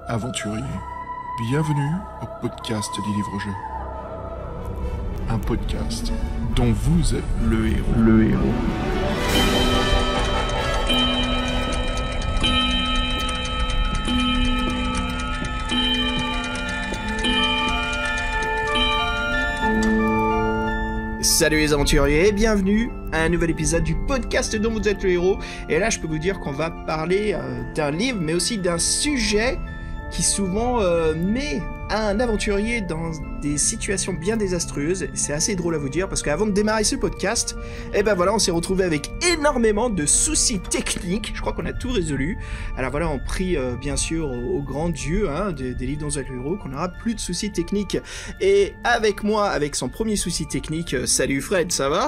aventuriers, bienvenue au podcast des livres-jeux. Un podcast dont vous êtes le héros. Salut les aventuriers, bienvenue à un nouvel épisode du podcast dont vous êtes le héros. Et là je peux vous dire qu'on va parler d'un livre mais aussi d'un sujet qui souvent met un aventurier dans des situations bien désastreuses. C'est assez drôle à vous dire parce qu'avant de démarrer ce podcast, on s'est retrouvé avec énormément de soucis techniques. Je crois qu'on a tout résolu. Alors voilà, on prie bien sûr au grand Dieu des livres dont vous êtes le héros qu'on n'aura plus de soucis techniques. Et avec moi, avec son premier souci technique, salut Fred, ça va ?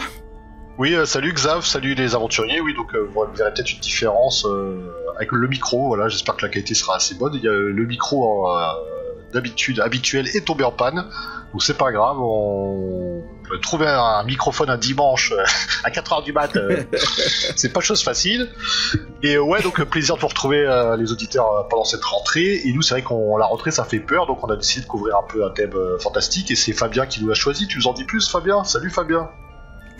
Oui, salut Xav, salut les aventuriers. Oui, donc vous verrez peut-être une différence avec le micro. Voilà, j'espère que la qualité sera assez bonne. Il y a le micro habituel est tombé en panne, donc c'est pas grave. On peut trouver un microphone un dimanche à 4h du mat, c'est pas chose facile. Et ouais, donc plaisir de vous retrouver les auditeurs pendant cette rentrée. Et nous, c'est vrai qu'on la rentrée, ça fait peur, donc on a décidé de couvrir un peu un thème fantastique. Et c'est Fabien qui nous l'a choisi. Tu nous en dis plus, Fabien ? Salut Fabien.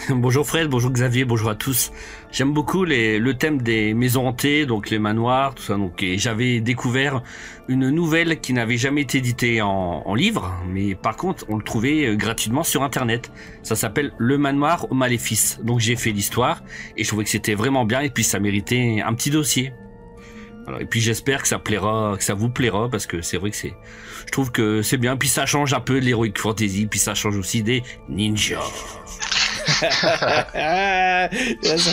Bonjour Fred, bonjour Xavier, bonjour à tous. J'aime beaucoup le thème des maisons hantées, donc les manoirs, tout ça. Donc, et j'avais découvert une nouvelle qui n'avait jamais été éditée en livre, mais par contre on le trouvait gratuitement sur internet. Ça s'appelle Le Manoir au Maléfice. Donc j'ai fait l'histoire et je trouvais que c'était vraiment bien et puis ça méritait un petit dossier. Alors, et puis j'espère que ça plaira, que ça vous plaira, parce que c'est vrai que je trouve que c'est bien. Puis ça change un peu de l'heroic fantasy, puis ça change aussi des ninjas. Ça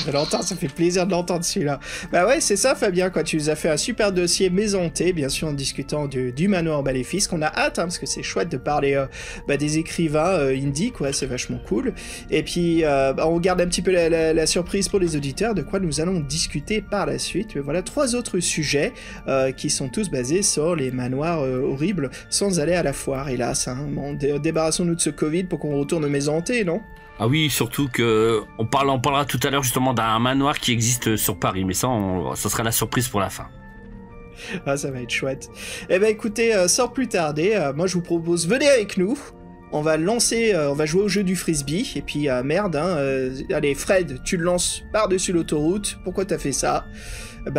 fait longtemps, ça fait plaisir de l'entendre celui-là. Bah ouais, c'est ça Fabien, quoi. Tu nous as fait un super dossier maison hantée, bien sûr en discutant du manoir Maléfice, qu'on a hâte, parce que c'est chouette de parler des écrivains indie, quoi. C'est vachement cool. Et puis on garde un petit peu la surprise pour les auditeurs de quoi nous allons discuter par la suite. Mais voilà 3 autres sujets qui sont tous basés sur les manoirs horribles, sans aller à la foire, hélas. Bon, débarrassons-nous de ce Covid pour qu'on retourne aux maisons hantées, non ? Ah oui, surtout que on parlera tout à l'heure justement d'un manoir qui existe sur Paris, mais ça sera la surprise pour la fin. Ah, ça va être chouette. Eh ben écoutez, sans plus tarder, moi je vous propose, venez avec nous. On va jouer au jeu du frisbee, et puis allez Fred, tu le lances par-dessus l'autoroute. Pourquoi t'as fait ça ?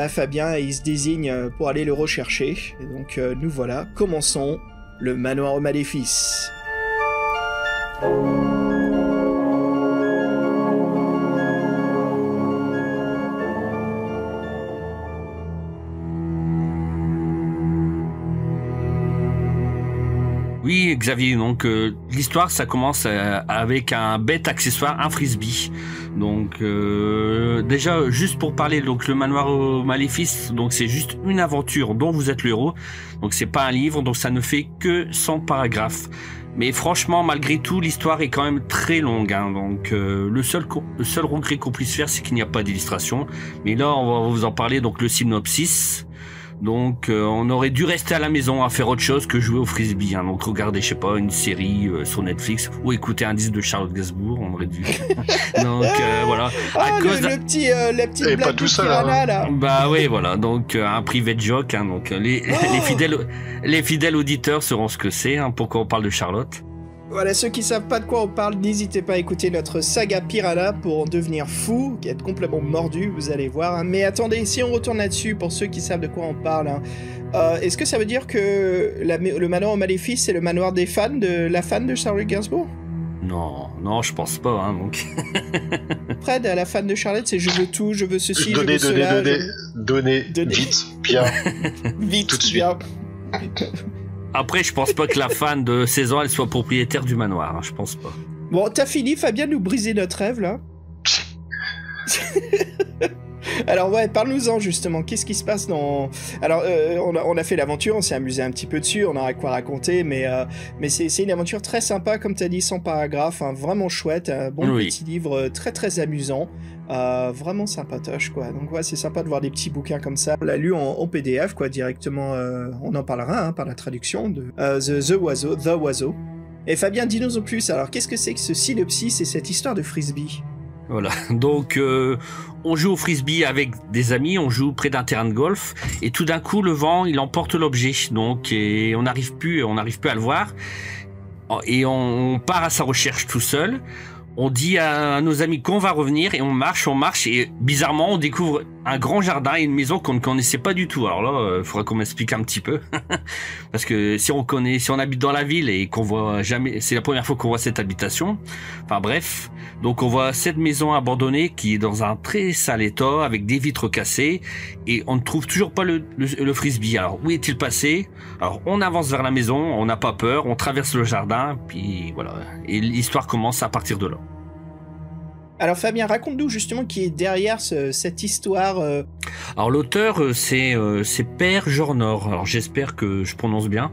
Fabien, il se désigne pour aller le rechercher. Et donc nous voilà, commençons le manoir au Maléfice. Oui, Xavier, donc l'histoire ça commence avec un bête accessoire, un frisbee. Donc déjà juste pour parler, donc le manoir au Maléfice, donc c'est juste une aventure dont vous êtes le héros. Donc c'est pas un livre, donc ça ne fait que 100 paragraphes. Mais franchement, malgré tout, l'histoire est quand même très longue. Donc le seul regret qu'on puisse faire, c'est qu'il n'y a pas d'illustration. Mais là, on va vous en parler. Donc le synopsis. Donc on aurait dû rester à la maison à faire autre chose que jouer au frisbee. Donc regarder, je sais pas, une série sur Netflix ou écouter un disque de Charlotte Gainsbourg, on aurait dû. Donc voilà. La petite blague de Piranha, là. Bah oui, voilà. Donc un private joke. Donc les fidèles auditeurs sauront ce que c'est. Pourquoi on parle de Charlotte. Voilà, ceux qui savent pas de quoi on parle, n'hésitez pas à écouter notre saga Piranha pour en devenir fou, être complètement mordu, vous allez voir. Mais attendez, si on retourne là-dessus, pour ceux qui savent de quoi on parle, est-ce que ça veut dire que le manoir au Maléfice, c'est le manoir des fans de Charlotte Gainsbourg ? Non, je pense pas. Donc. Fred, la fan de Charlotte, c'est je veux tout, je veux ceci, je veux cela. Donnez, vite, bien, vite, tout de suite. Bien. Après, je pense pas que la fan de 16 ans, elle soit propriétaire du manoir. Je pense pas. Bon, t'as fini, Fabien, de nous briser notre rêve, là. Alors ouais, parle-nous-en justement, qu'est-ce qui se passe dans... Alors on a fait l'aventure, on s'est amusé un petit peu dessus, on aura quoi raconter, mais c'est une aventure très sympa, comme t'as dit, 100 paragraphes, vraiment chouette, un bon petit livre très très amusant, vraiment sympatoche quoi. Donc ouais, c'est sympa de voir des petits bouquins comme ça. On l'a lu en PDF quoi, directement, on en parlera par la traduction de The Oiseau. Et Fabien, dis-nous en plus, alors qu'est-ce que c'est que ce synopsis et cette histoire de frisbee ? Voilà, donc on joue au frisbee avec des amis, on joue près d'un terrain de golf et tout d'un coup le vent il emporte l'objet, donc et on n'arrive plus à le voir et on part à sa recherche tout seul. On dit à nos amis qu'on va revenir et on marche et bizarrement on découvre un grand jardin et une maison qu'on ne connaissait pas du tout. Alors là, il faudra qu'on m'explique un petit peu parce que si on habite dans la ville et qu'on voit jamais, c'est la première fois qu'on voit cette habitation. Enfin bref, donc on voit cette maison abandonnée qui est dans un très sale état avec des vitres cassées et on ne trouve toujours pas le frisbee. Alors où est-il passé? Alors on avance vers la maison, on n'a pas peur, on traverse le jardin, puis voilà, et l'histoire commence à partir de là. Alors Fabien, raconte-nous justement qui est derrière cette histoire. Alors l'auteur c'est Per Jornor. Alors j'espère que je prononce bien.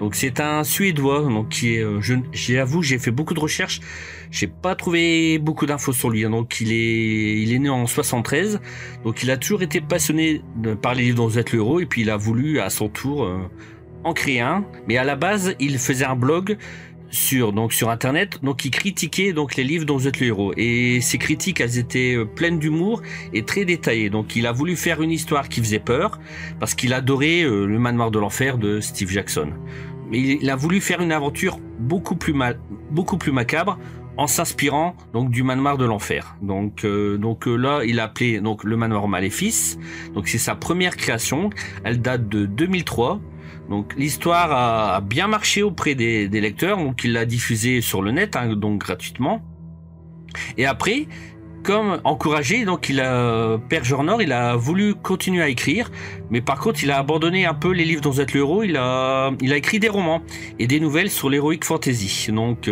Donc c'est un Suédois donc qui est j'avoue j'ai fait beaucoup de recherches, j'ai pas trouvé beaucoup d'infos sur lui. Donc il est né en 73. Donc il a toujours été passionné par les livres dont vous êtes le héros et puis il a voulu à son tour en créer un, mais à la base, il faisait un blog sur internet, donc il critiquait donc les livres dont vous êtes le héros et ses critiques elles étaient pleines d'humour et très détaillées. Donc il a voulu faire une histoire qui faisait peur parce qu'il adorait le manoir de l'enfer de Steve Jackson. Mais il a voulu faire une aventure beaucoup plus macabre en s'inspirant donc du manoir de l'enfer. Donc là, il a appelé donc le manoir Maléfice. Donc c'est sa première création, elle date de 2003. Donc l'histoire a bien marché auprès des lecteurs, donc il l'a diffusée sur le net, hein, donc gratuitement. Et après, comme encouragé, donc Per Jornor, il a voulu continuer à écrire, mais par contre il a abandonné un peu les livres dont vous êtes le héros. Il a écrit des romans et des nouvelles sur l'heroic fantasy. Donc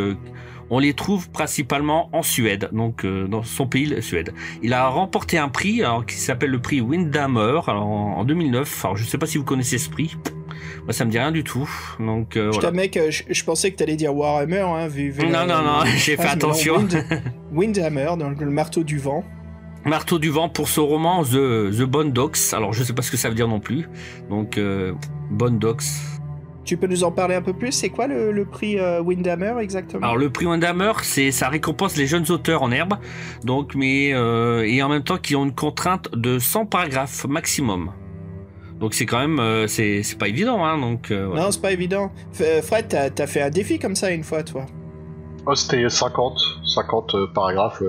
on les trouve principalement en Suède, donc dans son pays, la Suède. Il a remporté un prix alors, qui s'appelle le prix Windhammer alors, en 2009. Alors je ne sais pas si vous connaissez ce prix. Moi, ça me dit rien du tout. Donc, voilà. Mec, je pensais que t'allais dire Warhammer, hein, vu non, j'ai fait attention. Windhammer, donc le marteau du vent. Marteau du vent pour ce roman The Boondocks. Alors, je sais pas ce que ça veut dire non plus. Donc, Boondocks. Tu peux nous en parler un peu plus? C'est quoi le prix Windhammer exactement? Alors, le prix Windhammer, ça récompense les jeunes auteurs en herbe. Donc, et en même temps qui ont une contrainte de 100 paragraphes maximum. Donc c'est quand même, c'est pas évident, hein, donc... voilà. Non, c'est pas évident. Fred, t'as fait un défi comme ça une fois, toi? Oh, c'était 50 paragraphes.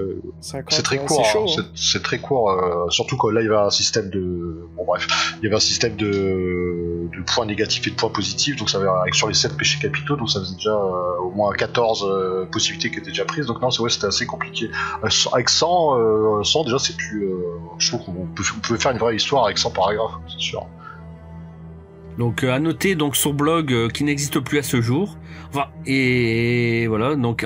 50, c'est très court, chaud, hein. C'est très court, surtout que là il y avait un système de... Bon bref, il y avait un système de points négatifs et de points positifs, donc ça avait, sur les 7 péchés capitaux, donc ça faisait déjà au moins 14 possibilités qui étaient déjà prises, donc non, c'était assez compliqué. Avec 100 déjà c'est plus... je trouve qu'on peut faire une vraie histoire avec 100 paragraphes, c'est sûr. Donc à noter donc son blog qui n'existe plus à ce jour. Enfin, et voilà, donc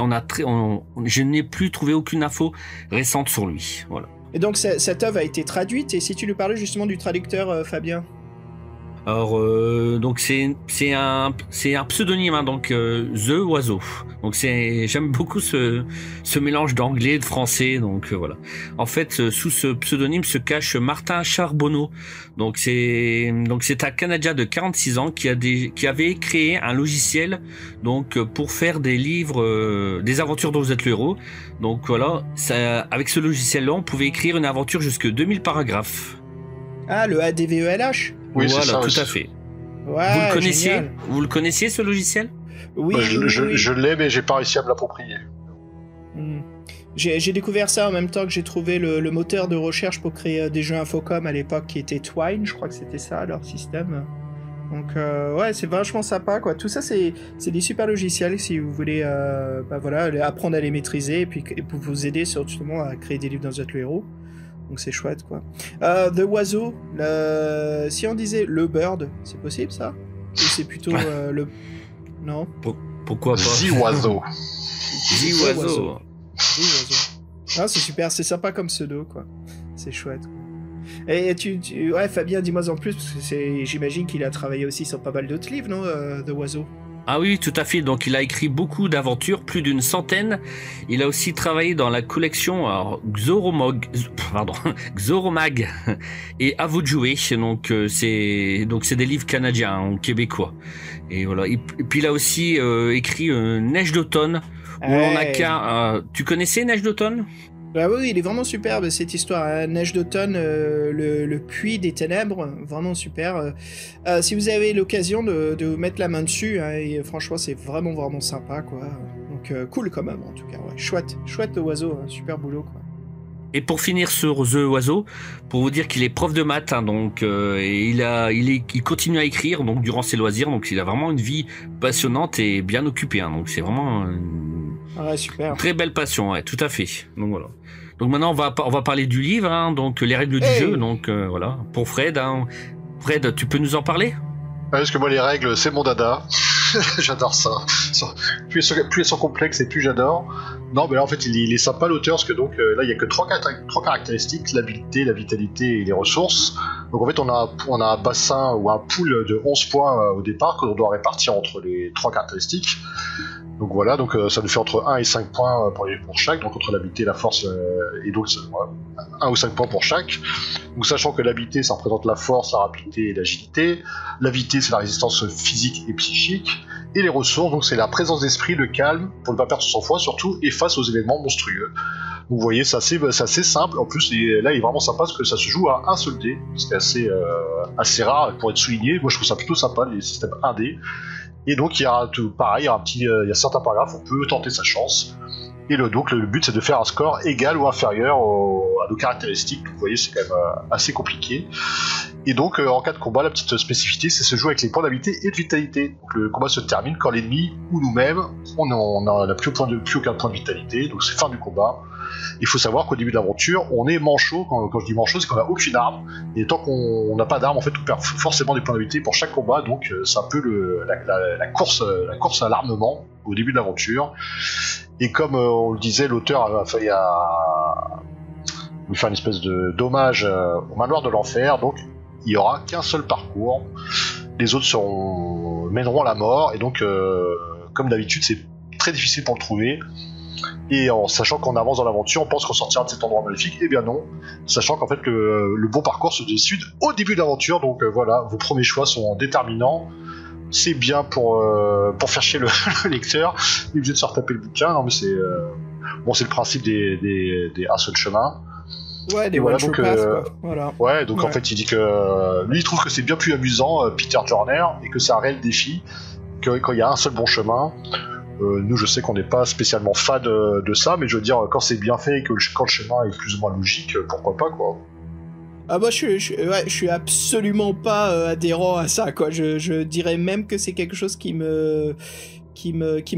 je n'ai plus trouvé aucune info récente sur lui. Voilà. Et donc cette œuvre a été traduite, et si tu nous parlais justement du traducteur Fabien? Alors donc c'est un pseudonyme, hein, donc The Oiseau. Donc j'aime beaucoup ce mélange d'anglais et de français, donc voilà. En fait sous ce pseudonyme se cache Martin Charbonneau. Donc c'est un Canadien de 46 ans qui avait créé un logiciel donc pour faire des livres des aventures dont vous êtes le héros. Donc voilà, avec ce logiciel là on pouvait écrire une aventure jusque 2000 paragraphes. Ah, le ADVELH? Oui, voilà, c'est ça, tout à fait. Ouais, vous le connaissiez? Génial. Vous le connaissiez ce logiciel? Oui, bah, oui. Je l'ai, mais j'ai pas réussi à me l'approprier. J'ai découvert ça en même temps que j'ai trouvé le moteur de recherche pour créer des jeux Infocom à l'époque qui était Twine, je crois que c'était ça leur système. Donc ouais, c'est vachement sympa quoi. Tout ça c'est des super logiciels si vous voulez apprendre à les maîtriser et puis pour vous aider justement à créer des livres dans votre héros. Donc c'est chouette quoi. The Oiseau, si on disait le Bird, c'est possible ça? Ou c'est plutôt le... Non? Pourquoi pas? The Oiseau. The Oiseau. Ah, c'est super, c'est sympa comme pseudo quoi. C'est chouette. Et ouais, Fabien, dis-moi en plus, parce que j'imagine qu'il a travaillé aussi sur pas mal d'autres livres, non, The Oiseau? Ah oui, tout à fait. Donc il a écrit beaucoup d'aventures, plus d'une centaine. Il a aussi travaillé dans la collection Xoromag et À vous de jouer. Donc c'est des livres canadiens ou québécois. Et voilà. Et puis il a aussi écrit Neige d'automne où on a qu'un. Tu connaissais Neige d'automne? Bah oui, il est vraiment superbe cette histoire, hein. Neige d'automne, le puits des ténèbres, vraiment super. Si vous avez l'occasion de vous mettre la main dessus, hein, et franchement c'est vraiment vraiment sympa quoi. Donc cool quand même en tout cas, ouais. Chouette le oiseau, hein, super boulot quoi. Et pour finir sur The Oiseau, pour vous dire qu'il est prof de maths, hein, donc et il continue à écrire donc durant ses loisirs, donc il a vraiment une vie passionnante et bien occupée, hein, donc c'est vraiment super. Une très belle passion, ouais, tout à fait. Donc voilà. Donc maintenant on va parler du livre, hein, donc les règles du jeu, donc voilà. Pour Fred, hein. Fred, tu peux nous en parler? Parce que moi les règles c'est mon dada. J'adore ça. Plus elles sont complexes et plus j'adore. Non, mais là en fait il est sympa l'auteur parce que donc là il y a que trois caractéristiques, l'habileté, la vitalité et les ressources. Donc en fait on a un bassin ou un pool de 11 points au départ que l'on doit répartir entre les trois caractéristiques. Donc voilà, donc ça nous fait entre 1 et 5 points pour chaque, donc entre l'habileté, la force et donc voilà, 1 ou 5 points pour chaque. Donc sachant que l'habileté ça représente la force, la rapidité et l'agilité, la vitesse c'est la résistance physique et psychique, et les ressources donc c'est la présence d'esprit, le calme pour ne pas perdre son sang-froid surtout et face aux événements monstrueux. Donc vous voyez c'est assez simple, en plus et là il est vraiment sympa parce que ça se joue à un seul dé, ce qui est assez rare pour être souligné. Moi je trouve ça plutôt sympa les systèmes 1D. Et donc il y a certains paragraphes où on peut tenter sa chance. Et donc le but c'est de faire un score égal ou inférieur à nos caractéristiques. Donc vous voyez c'est quand même assez compliqué. Et donc en cas de combat, la petite spécificité c'est se jouer avec les points d'habileté et de vitalité. Donc le combat se termine quand l'ennemi ou nous-mêmes on n'a plus aucun point de vitalité. Donc c'est fin du combat. Il faut savoir qu'au début de l'aventure, on est manchot. Quand je dis manchot, c'est qu'on n'a aucune arme. Et tant qu'on n'a pas d'arme, en fait, on perd forcément des points d'habileté pour chaque combat. Donc, c'est un peu la course à l'armement au début de l'aventure. Et comme on le disait, l'auteur a failli faire une espèce d'hommage au manoir de l'enfer. Donc, il n'y aura qu'un seul parcours. Les autres mèneront à la mort. Et donc, comme d'habitude, c'est très difficile pour le trouver. Et en sachant qu'on avance dans l'aventure, on pense qu'on sortira de cet endroit maléfique, et bien non, sachant qu'en fait le bon parcours se décide au début de l'aventure, donc voilà, vos premiers choix sont déterminants. C'est bien pour faire chier le lecteur, il est obligé de se retaper le bouquin, non mais c'est le principe des un seul chemin. Ouais, des one-shot pass, quoi. Voilà. Ouais, donc en fait il dit que lui il trouve que c'est bien plus amusant, Peter Jorner, et que c'est un réel défi, quand il y a un seul bon chemin. Nous, je sais qu'on n'est pas spécialement fan de ça, mais je veux dire, quand c'est bien fait et que quand le chemin est plus ou moins logique, pourquoi pas, quoi. Ah bah je suis absolument pas adhérent à ça, quoi. Je dirais même que c'est quelque chose qui me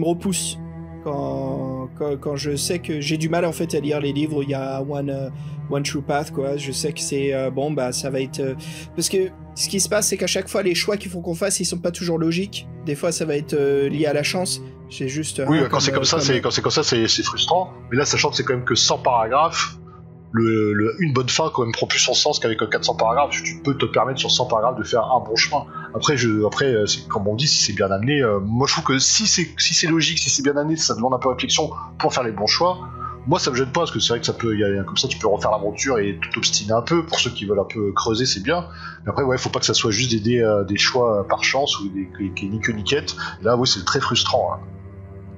repousse quand je sais que j'ai du mal en fait à lire les livres où il y a one true path, quoi. Je sais que c'est ça va être parce que ce qui se passe c'est qu'à chaque fois les choix qu'il faut qu'on fasse ils sont pas toujours logiques. Des fois ça va être lié à la chance. C'est juste oui, quand c'est comme ça c'est frustrant. Mais là sachant que c'est quand même que 100 paragraphes, une bonne fin quand même prend plus son sens qu'avec 400 paragraphes. Tu peux te permettre sur 100 paragraphes de faire un bon chemin. Après c'est, comme on dit, si c'est bien amené, moi je trouve que si c'est logique, si c'est bien amené, ça demande un peu de réflexion pour faire les bons choix. Moi ça me gêne pas parce que c'est vrai que ça peut, comme ça tu peux refaire l'aventure et tout obstiner un peu. Pour ceux qui veulent un peu creuser, c'est bien. Mais après faut pas que ça soit juste des choix par chance ou qui ni queue ni quête. Là c'est très frustrant, hein.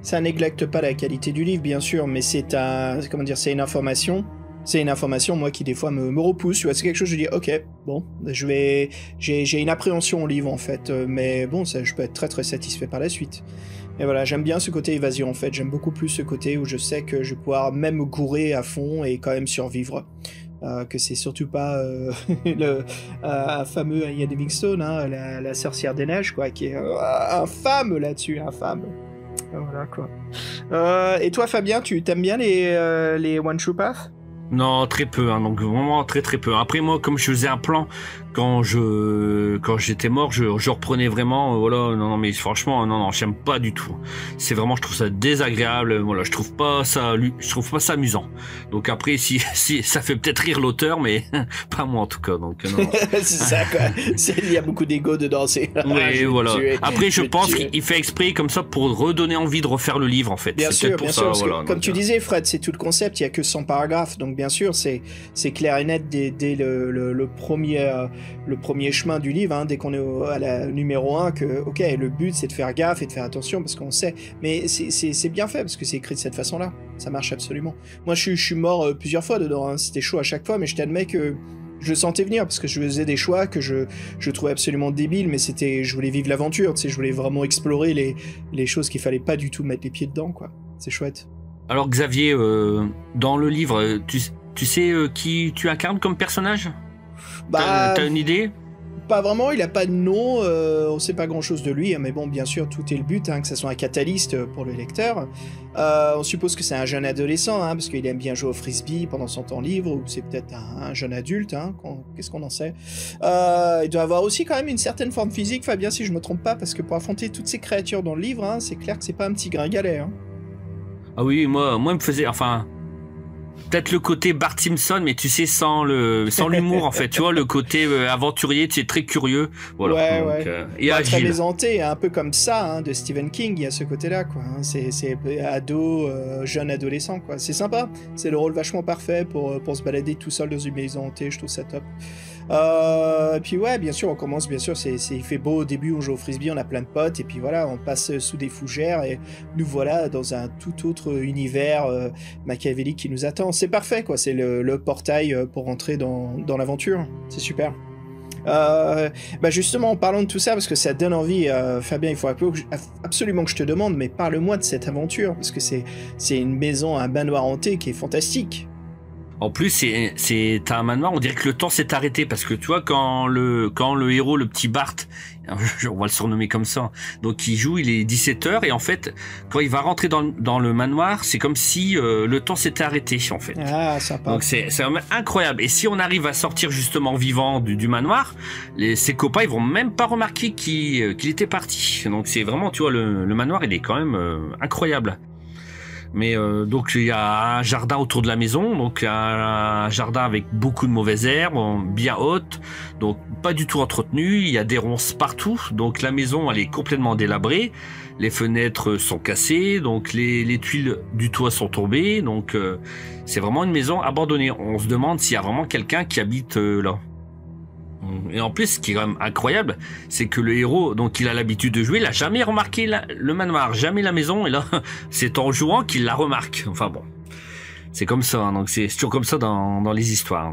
Ça néglecte pas la qualité du livre bien sûr, mais c'est une information. C'est une information, moi, qui des fois me repousse. Tu vois, c'est quelque chose, je dis, ok, bon, j'ai une appréhension au livre, en fait, mais bon, ça, je peux être très très satisfait par la suite. Et voilà, j'aime bien ce côté évasion, en fait. J'aime beaucoup plus ce côté où je sais que je vais pouvoir même me gourer à fond et quand même survivre. Que c'est surtout pas un fameux Ian Livingstone, hein, la sorcière des neiges, quoi, qui est infâme là-dessus, infâme. Voilà, quoi. Et toi, Fabien, tu t'aimes bien les One True Path ? Non, très peu, hein, donc vraiment très très peu. Après moi, comme je faisais un plan quand j'étais mort, je reprenais vraiment, voilà, non, mais franchement, non, j'aime pas du tout. C'est vraiment, je trouve ça désagréable, voilà, je trouve pas ça amusant. Donc après, si ça fait peut-être rire l'auteur, mais pas moi en tout cas, donc non. C'est ça, quoi. Il y a beaucoup d'ego dedans, c'est. Oui, voilà. Après, je pense qu'il fait exprès comme ça pour redonner envie de refaire le livre, en fait. Bien sûr, bien sûr. Voilà, comme tu disais, Fred, c'est tout le concept. Il y a que 100 paragraphes, donc bien sûr, c'est clair et net dès le premier le premier chemin du livre, hein, dès qu'on est à la numéro 1, que ok, le but c'est de faire gaffe et de faire attention parce qu'on sait, mais c'est bien fait parce que c'est écrit de cette façon-là, ça marche absolument. Moi je suis mort plusieurs fois dedans, hein. C'était chaud à chaque fois, mais je t'admets que je le sentais venir parce que je faisais des choix que je trouvais absolument débiles, mais je voulais vivre l'aventure, tu sais, je voulais vraiment explorer les choses qu'il fallait pas du tout mettre les pieds dedans, quoi. C'est chouette. Alors Xavier, dans le livre, tu sais qui tu incarnes comme personnage? T'as une idée? Pas vraiment, il a pas de nom, on sait pas grand chose de lui, hein, mais bon, bien sûr, tout est le but, hein, que ça soit un catalyste pour le lecteur. On suppose que c'est un jeune adolescent, hein, parce qu'il aime bien jouer au frisbee pendant son temps libre, ou c'est peut-être un jeune adulte, hein, qu'est-ce qu'on en sait. Il doit avoir aussi quand même une certaine forme physique, Fabien, si je me trompe pas, parce que pour affronter toutes ces créatures dans le livre, hein, c'est clair que c'est pas un petit gringalet. Hein. Ah oui, moi il me faisait, enfin... Peut-être le côté Bart Simpson, mais tu sais, sans l'humour, en fait. Tu vois, le côté aventurier, tu es très curieux. Voilà. Ouais, donc, ouais. Et agile. Très mésanté, un peu comme ça, hein, de Stephen King, il y a ce côté-là, quoi. Hein. C'est ado, jeune adolescent, quoi. C'est sympa. C'est le rôle vachement parfait pour se balader tout seul dans une maison hantée. Je trouve ça top. Et puis ouais, bien sûr, on commence, bien sûr, il fait beau au début, on joue au frisbee, on a plein de potes, et puis voilà, on passe sous des fougères, et nous voilà dans un tout autre univers machiavélique qui nous attend. C'est parfait, quoi, c'est le portail pour entrer dans l'aventure, c'est super. Bah justement, en parlant de tout ça, parce que ça donne envie, Fabien, il faut absolument que je te demande, mais parle-moi de cette aventure, parce que c'est une maison, un manoir hanté qui est fantastique. En plus, c'est un manoir, on dirait que le temps s'est arrêté, parce que tu vois, quand le héros, le petit Bart, on va le surnommer comme ça, donc il joue, il est 17h, et en fait, quand il va rentrer dans le manoir, c'est comme si le temps s'était arrêté, en fait. Ah, sympa. Donc c'est incroyable. Et si on arrive à sortir justement vivant du manoir, ses copains, ils vont même pas remarquer qu'il était parti. Donc c'est vraiment, tu vois, le manoir, il est quand même incroyable. Mais donc il y a un jardin autour de la maison, donc un jardin avec beaucoup de mauvaises herbes, bien hautes, donc pas du tout entretenu. Il y a des ronces partout, donc la maison elle est complètement délabrée. Les fenêtres sont cassées, donc les tuiles du toit sont tombées, donc c'est vraiment une maison abandonnée. On se demande s'il y a vraiment quelqu'un qui habite là. Et en plus, ce qui est quand même incroyable, c'est que le héros, donc il a l'habitude de jouer, il a jamais remarqué le manoir, jamais la maison, et là, c'est en jouant qu'il la remarque. Enfin bon, c'est comme ça, hein, donc c'est toujours comme ça dans les histoires.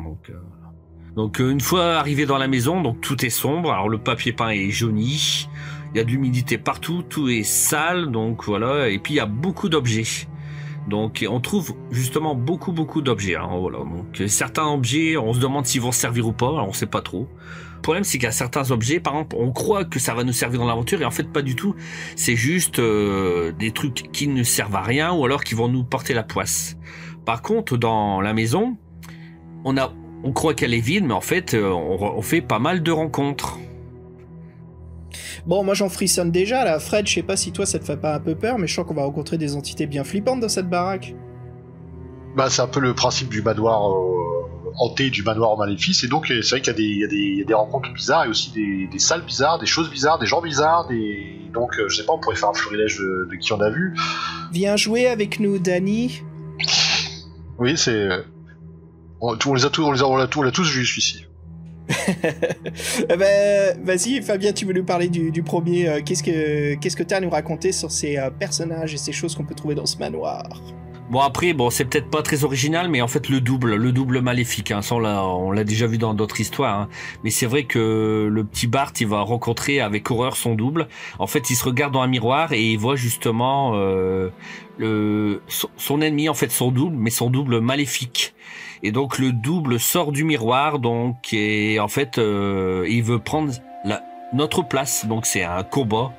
Donc une fois arrivé dans la maison, donc tout est sombre, alors le papier peint est jauni, il y a de l'humidité partout, tout est sale, donc voilà, et puis il y a beaucoup d'objets. Donc on trouve justement beaucoup d'objets, hein, voilà. Donc certains objets, on se demande s'ils vont servir ou pas, alors on sait pas trop. Le problème c'est qu'il y a certains objets, par exemple, on croit que ça va nous servir dans l'aventure et en fait pas du tout. C'est juste des trucs qui ne servent à rien ou alors qui vont nous porter la poisse. Par contre, dans la maison, on croit qu'elle est vide, mais en fait on fait pas mal de rencontres. Bon, moi j'en frissonne déjà là. Fred, je sais pas si toi ça te fait pas un peu peur, mais je sens qu'on va rencontrer des entités bien flippantes dans cette baraque. Bah, c'est un peu le principe du manoir hanté, du manoir maléfice, et donc c'est vrai qu'il y a des rencontres bizarres et aussi des salles bizarres, des choses bizarres, des gens bizarres, donc je sais pas, on pourrait faire un florilège de qui on a vu. Viens jouer avec nous, Danny. Oui, c'est. On l'a tous vu celui-ci. Ben, vas-y, Fabien, tu veux nous parler du premier. Qu'est-ce que tu as à nous raconter sur ces personnages et ces choses qu'on peut trouver dans ce manoir? Bon après, c'est peut-être pas très original, mais en fait le double maléfique, hein, ça on l'a déjà vu dans d'autres histoires, hein. Mais c'est vrai que le petit Bart, il va rencontrer avec horreur son double. En fait, il se regarde dans un miroir et il voit justement son ennemi, en fait son double, mais son double maléfique. Et donc le double sort du miroir, donc et en fait il veut prendre notre place, donc c'est un combat.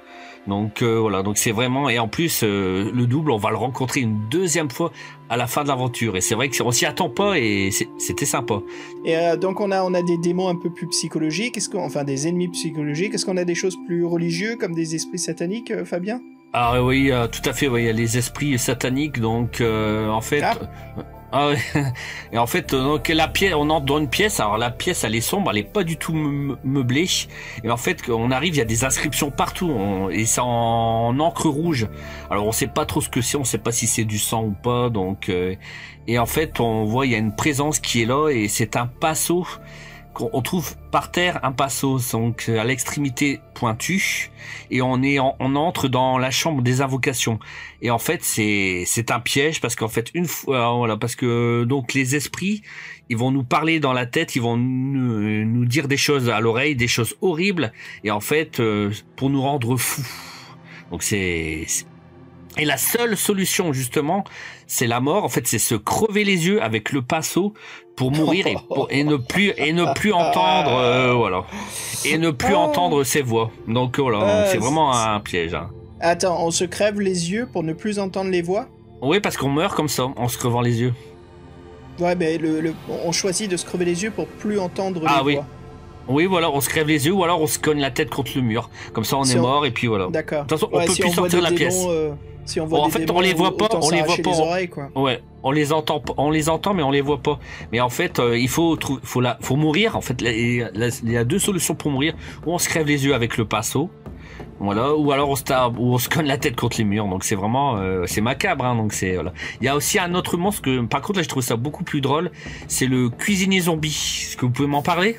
Donc voilà, donc c'est vraiment, et en plus le double, on va le rencontrer une deuxième fois à la fin de l'aventure, et c'est vrai qu'on s'y attend pas, et c'était sympa. Et donc on a des démons un peu plus psychologiques, enfin des ennemis psychologiques. Est-ce qu'on a des choses plus religieuses comme des esprits sataniques, Fabien? Ah oui, tout à fait, oui, il y a les esprits sataniques, donc en fait. Ah ouais. Et en fait, donc la pièce, on entre dans une pièce. Alors la pièce, elle est sombre, elle est pas du tout meublée. Et en fait, on arrive, il y a des inscriptions partout, et c'est en encre rouge. Alors on sait pas trop ce que c'est, on sait pas si c'est du sang ou pas. Donc et en fait, on voit il y a une présence qui est là, et c'est un pinceau on trouve par terre un passos, donc à l'extrémité pointue, et on entre dans la chambre des invocations. Et en fait, c'est un piège parce qu'en fait, une fois, voilà, parce que donc les esprits, ils vont nous parler dans la tête, ils vont nous dire des choses à l'oreille, des choses horribles, et en fait, pour nous rendre fous. Donc et la seule solution, justement, c'est la mort. En fait, c'est se crever les yeux avec le passo pour mourir et ne plus entendre, voilà. Et ne plus entendre ses voix. Donc, voilà. C'est vraiment un piège, hein. Attends, on se crève les yeux pour ne plus entendre les voix? Oui, parce qu'on meurt comme ça, en se crevant les yeux. Ouais, mais on choisit de se crever les yeux pour plus entendre les voix. Oui, voilà, on se crève les yeux ou alors on se cogne la tête contre le mur. Comme ça, on est mort et puis voilà. D'accord. De toute façon, on peut plus sortir de la pièce. Si on voit en fait, on les voit pas. On les voit pas. Les oreilles, quoi. Ouais, on les entend, mais on les voit pas. Mais en fait, il faut mourir. En fait, il y a deux solutions pour mourir. Ou on se crève les yeux avec le passo, voilà, ou alors on se cogne la tête contre les murs. Donc c'est vraiment, c'est macabre. Hein, donc c'est voilà. Il y a aussi un autre monstre que, par contre, là, je trouve ça beaucoup plus drôle. C'est le cuisinier zombie. Est-ce que vous pouvez m'en parler?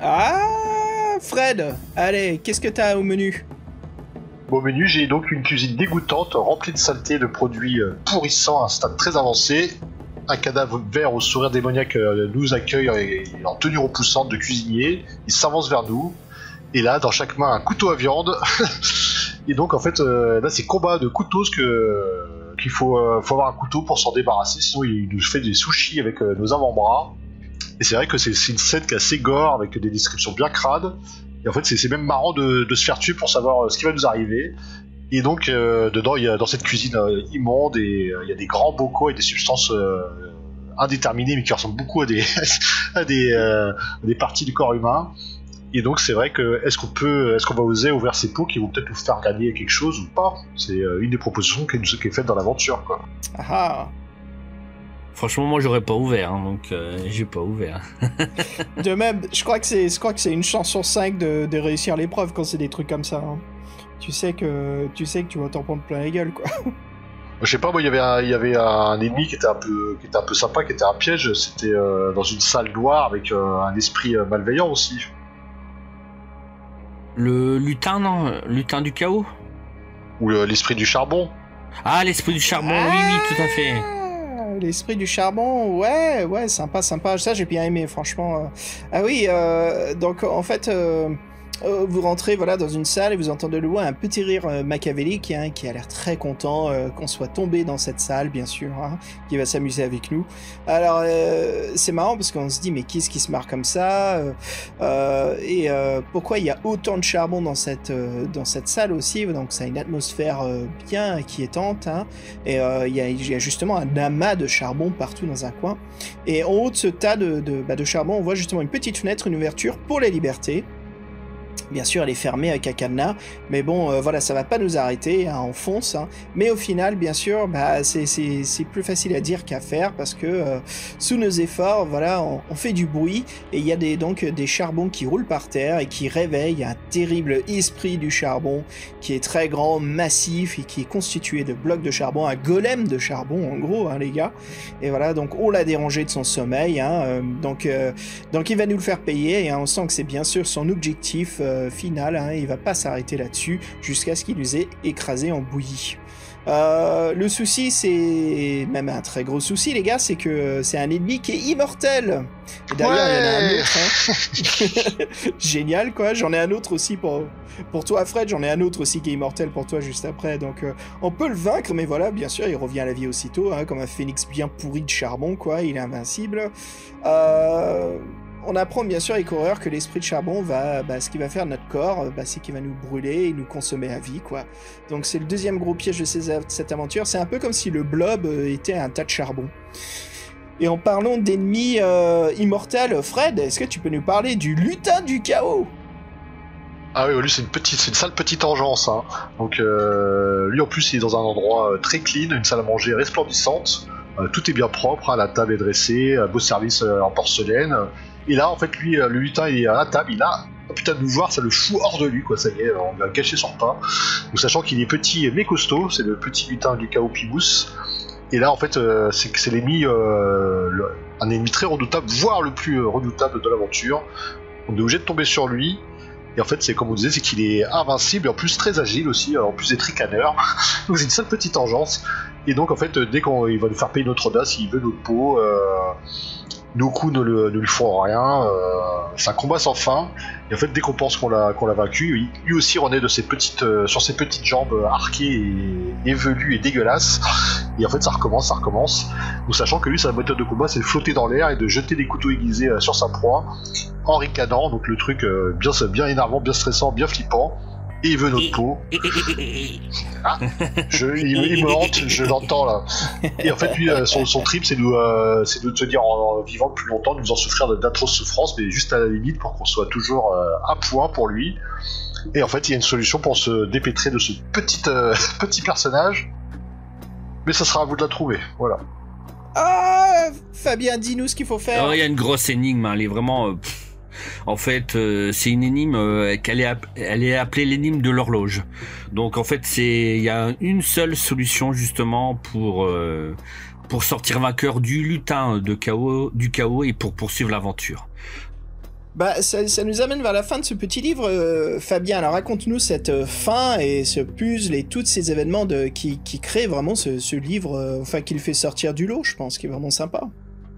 Ah, Fred, allez, qu'est-ce que t'as au menu? Au menu, j'ai donc une cuisine dégoûtante, remplie de saleté, de produits pourrissants à un stade très avancé. Un cadavre vert au sourire démoniaque nous accueille en tenue repoussante de cuisinier. Il s'avance vers nous. Et là, dans chaque main, un couteau à viande. Et donc, en fait, là, c'est combat de couteaux, qu'il faut avoir un couteau pour s'en débarrasser. Sinon, il nous fait des sushis avec nos avant-bras. Et c'est vrai que c'est une scène qui est assez gore, avec des descriptions bien crades. Et en fait, c'est même marrant de se faire tuer pour savoir ce qui va nous arriver. Et donc, dedans, il y a dans cette cuisine immonde, et il y a des grands bocaux et des substances indéterminées, mais qui ressemblent beaucoup à des parties du corps humain. Et donc, c'est vrai que est-ce qu'on va oser ouvrir ces pots qui vont peut-être nous faire gagner quelque chose ou pas? C'est une des propositions qui est faite dans l'aventure, quoi. Ah. Franchement, moi, j'aurais pas ouvert, hein, donc j'ai pas ouvert. De même, je crois que c'est une chance sur 5 de réussir l'épreuve quand c'est des trucs comme ça. Hein. Tu sais que tu vas t'en prendre plein la gueule, quoi. Je sais pas, moi, il y avait un ennemi qui était un peu sympa, qui était un piège. C'était dans une salle noire avec un esprit malveillant aussi. Le lutin, non? Lutin du chaos? Ou l'esprit du charbon. Ah, l'esprit du charbon, oui, tout à fait. L'esprit du charbon, ouais, sympa. Ça, j'ai bien aimé, franchement. Ah oui, donc en fait, vous rentrez voilà dans une salle et vous entendez de loin un petit rire machiavélique, hein, qui a l'air très content qu'on soit tombé dans cette salle, bien sûr, hein, qui va s'amuser avec nous. Alors, c'est marrant parce qu'on se dit, mais qui est-ce qui se marre comme ça et pourquoi il y a autant de charbon dans cette salle aussi? Donc, ça a une atmosphère bien inquiétante, hein, et il y a justement un amas de charbon partout dans un coin. Et en haut de ce tas de charbon, on voit justement une petite fenêtre, une ouverture pour les libertés. Bien sûr, elle est fermée avec un cadenas, mais bon, voilà, ça va pas nous arrêter, hein, on fonce. Hein. Mais au final, bien sûr, bah, c'est plus facile à dire qu'à faire, parce que sous nos efforts, voilà, on fait du bruit, et il y a donc des charbons qui roulent par terre et qui réveillent un terrible esprit du charbon qui est très grand, massif et qui est constitué de blocs de charbon, un golem de charbon en gros, hein, les gars. Et voilà, donc on l'a dérangé de son sommeil, hein, donc il va nous le faire payer, et hein, on sent que c'est bien sûr son objectif final, hein, il va pas s'arrêter là-dessus jusqu'à ce qu'il nous ait écrasé en bouillie. Le souci, c'est même un très gros souci, les gars, c'est que c'est un ennemi qui est immortel. Et d'ailleurs, il y en a un autre. Hein. Génial, quoi. J'en ai un autre aussi pour toi, Fred. J'en ai un autre aussi qui est immortel pour toi juste après. Donc, on peut le vaincre, mais voilà, bien sûr, il revient à la vie aussitôt, hein, comme un phénix bien pourri de charbon, quoi. Il est invincible. On apprend bien sûr, les coureurs, que l'esprit de charbon ce qu'il va faire de notre corps, c'est qu'il va nous brûler et nous consommer à vie, quoi. Donc c'est le deuxième gros piège de cette aventure. C'est un peu comme si le blob était un tas de charbon. Et en parlant d'ennemis immortels, Fred, est-ce que tu peux nous parler du lutin du chaos? Ah oui, lui c'est une sale petite engeance, hein. Donc lui en plus il est dans un endroit très clean, une salle à manger resplendissante. Tout est bien propre, hein, la table est dressée, un beau service en porcelaine. Et là, en fait, lui, le lutin, il est à la table, il a... Oh, putain, de nous voir, ça le fout hors de lui, quoi, ça y est, on va cacher son repas. Donc, sachant qu'il est petit mais costaud, c'est le petit lutin du chaos Pibous. Et là, en fait, c'est l'ennemi, un ennemi très redoutable, voire le plus redoutable de l'aventure. On est obligé de tomber sur lui. Et en fait, c'est comme on disait, c'est qu'il est invincible et en plus très agile aussi, en plus des tricaneurs. Donc c'est une seule petite engeance. Et donc en fait, dès qu'il va nous faire payer notre audace, il veut notre peau, nos coups ne lui font rien. C'est un combat sans fin. Et en fait, dès qu'on pense qu'on l'a vaincu, lui aussi renaît de sur ses petites jambes arquées et velues et dégueulasses. Et en fait, ça recommence. Donc sachant que lui, sa méthode de combat, c'est de flotter dans l'air et de jeter des couteaux aiguisés sur sa proie en ricanant. Donc le truc bien énervant, bien stressant, bien flippant. Et il veut notre peau. Ah, il me hante, je l'entends là. Et en fait, lui, son trip, c'est de se tenir en vivant le plus longtemps, de nous en souffrir d'atroces souffrances, mais juste à la limite pour qu'on soit toujours à point pour lui. Et en fait, il y a une solution pour se dépêtrer de ce petit personnage. Mais ça sera à vous de la trouver, voilà. Ah, Fabien, dis-nous ce qu'il faut faire. Alors, il y a une grosse énigme, hein, elle est vraiment... En fait, c'est une énigme elle est appelée l'énigme de l'horloge. Donc en fait, il y a une seule solution justement pour sortir vainqueur du lutin du chaos et pour poursuivre l'aventure. Bah, ça nous amène vers la fin de ce petit livre, Fabien. Alors raconte-nous cette fin et ce puzzle et tous ces événements qui créent vraiment ce livre, enfin qui le fait sortir du lot, je pense, qui est vraiment sympa.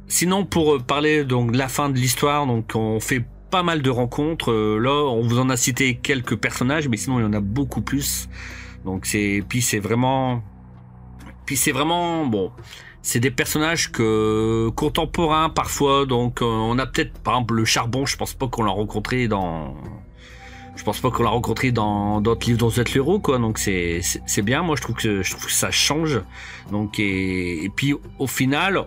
Sinon, pour parler donc de la fin de l'histoire, donc on fait pas mal de rencontres. Là, on vous en a cité quelques personnages, mais sinon il y en a beaucoup plus. Donc c'est vraiment bon. C'est des personnages contemporains parfois. Donc on a peut-être par exemple le Charbon. Je pense pas qu'on l'a rencontré dans d'autres livres dont vous êtes le héros, quoi. Donc c'est bien. Moi je trouve que ça change. Donc et puis au final,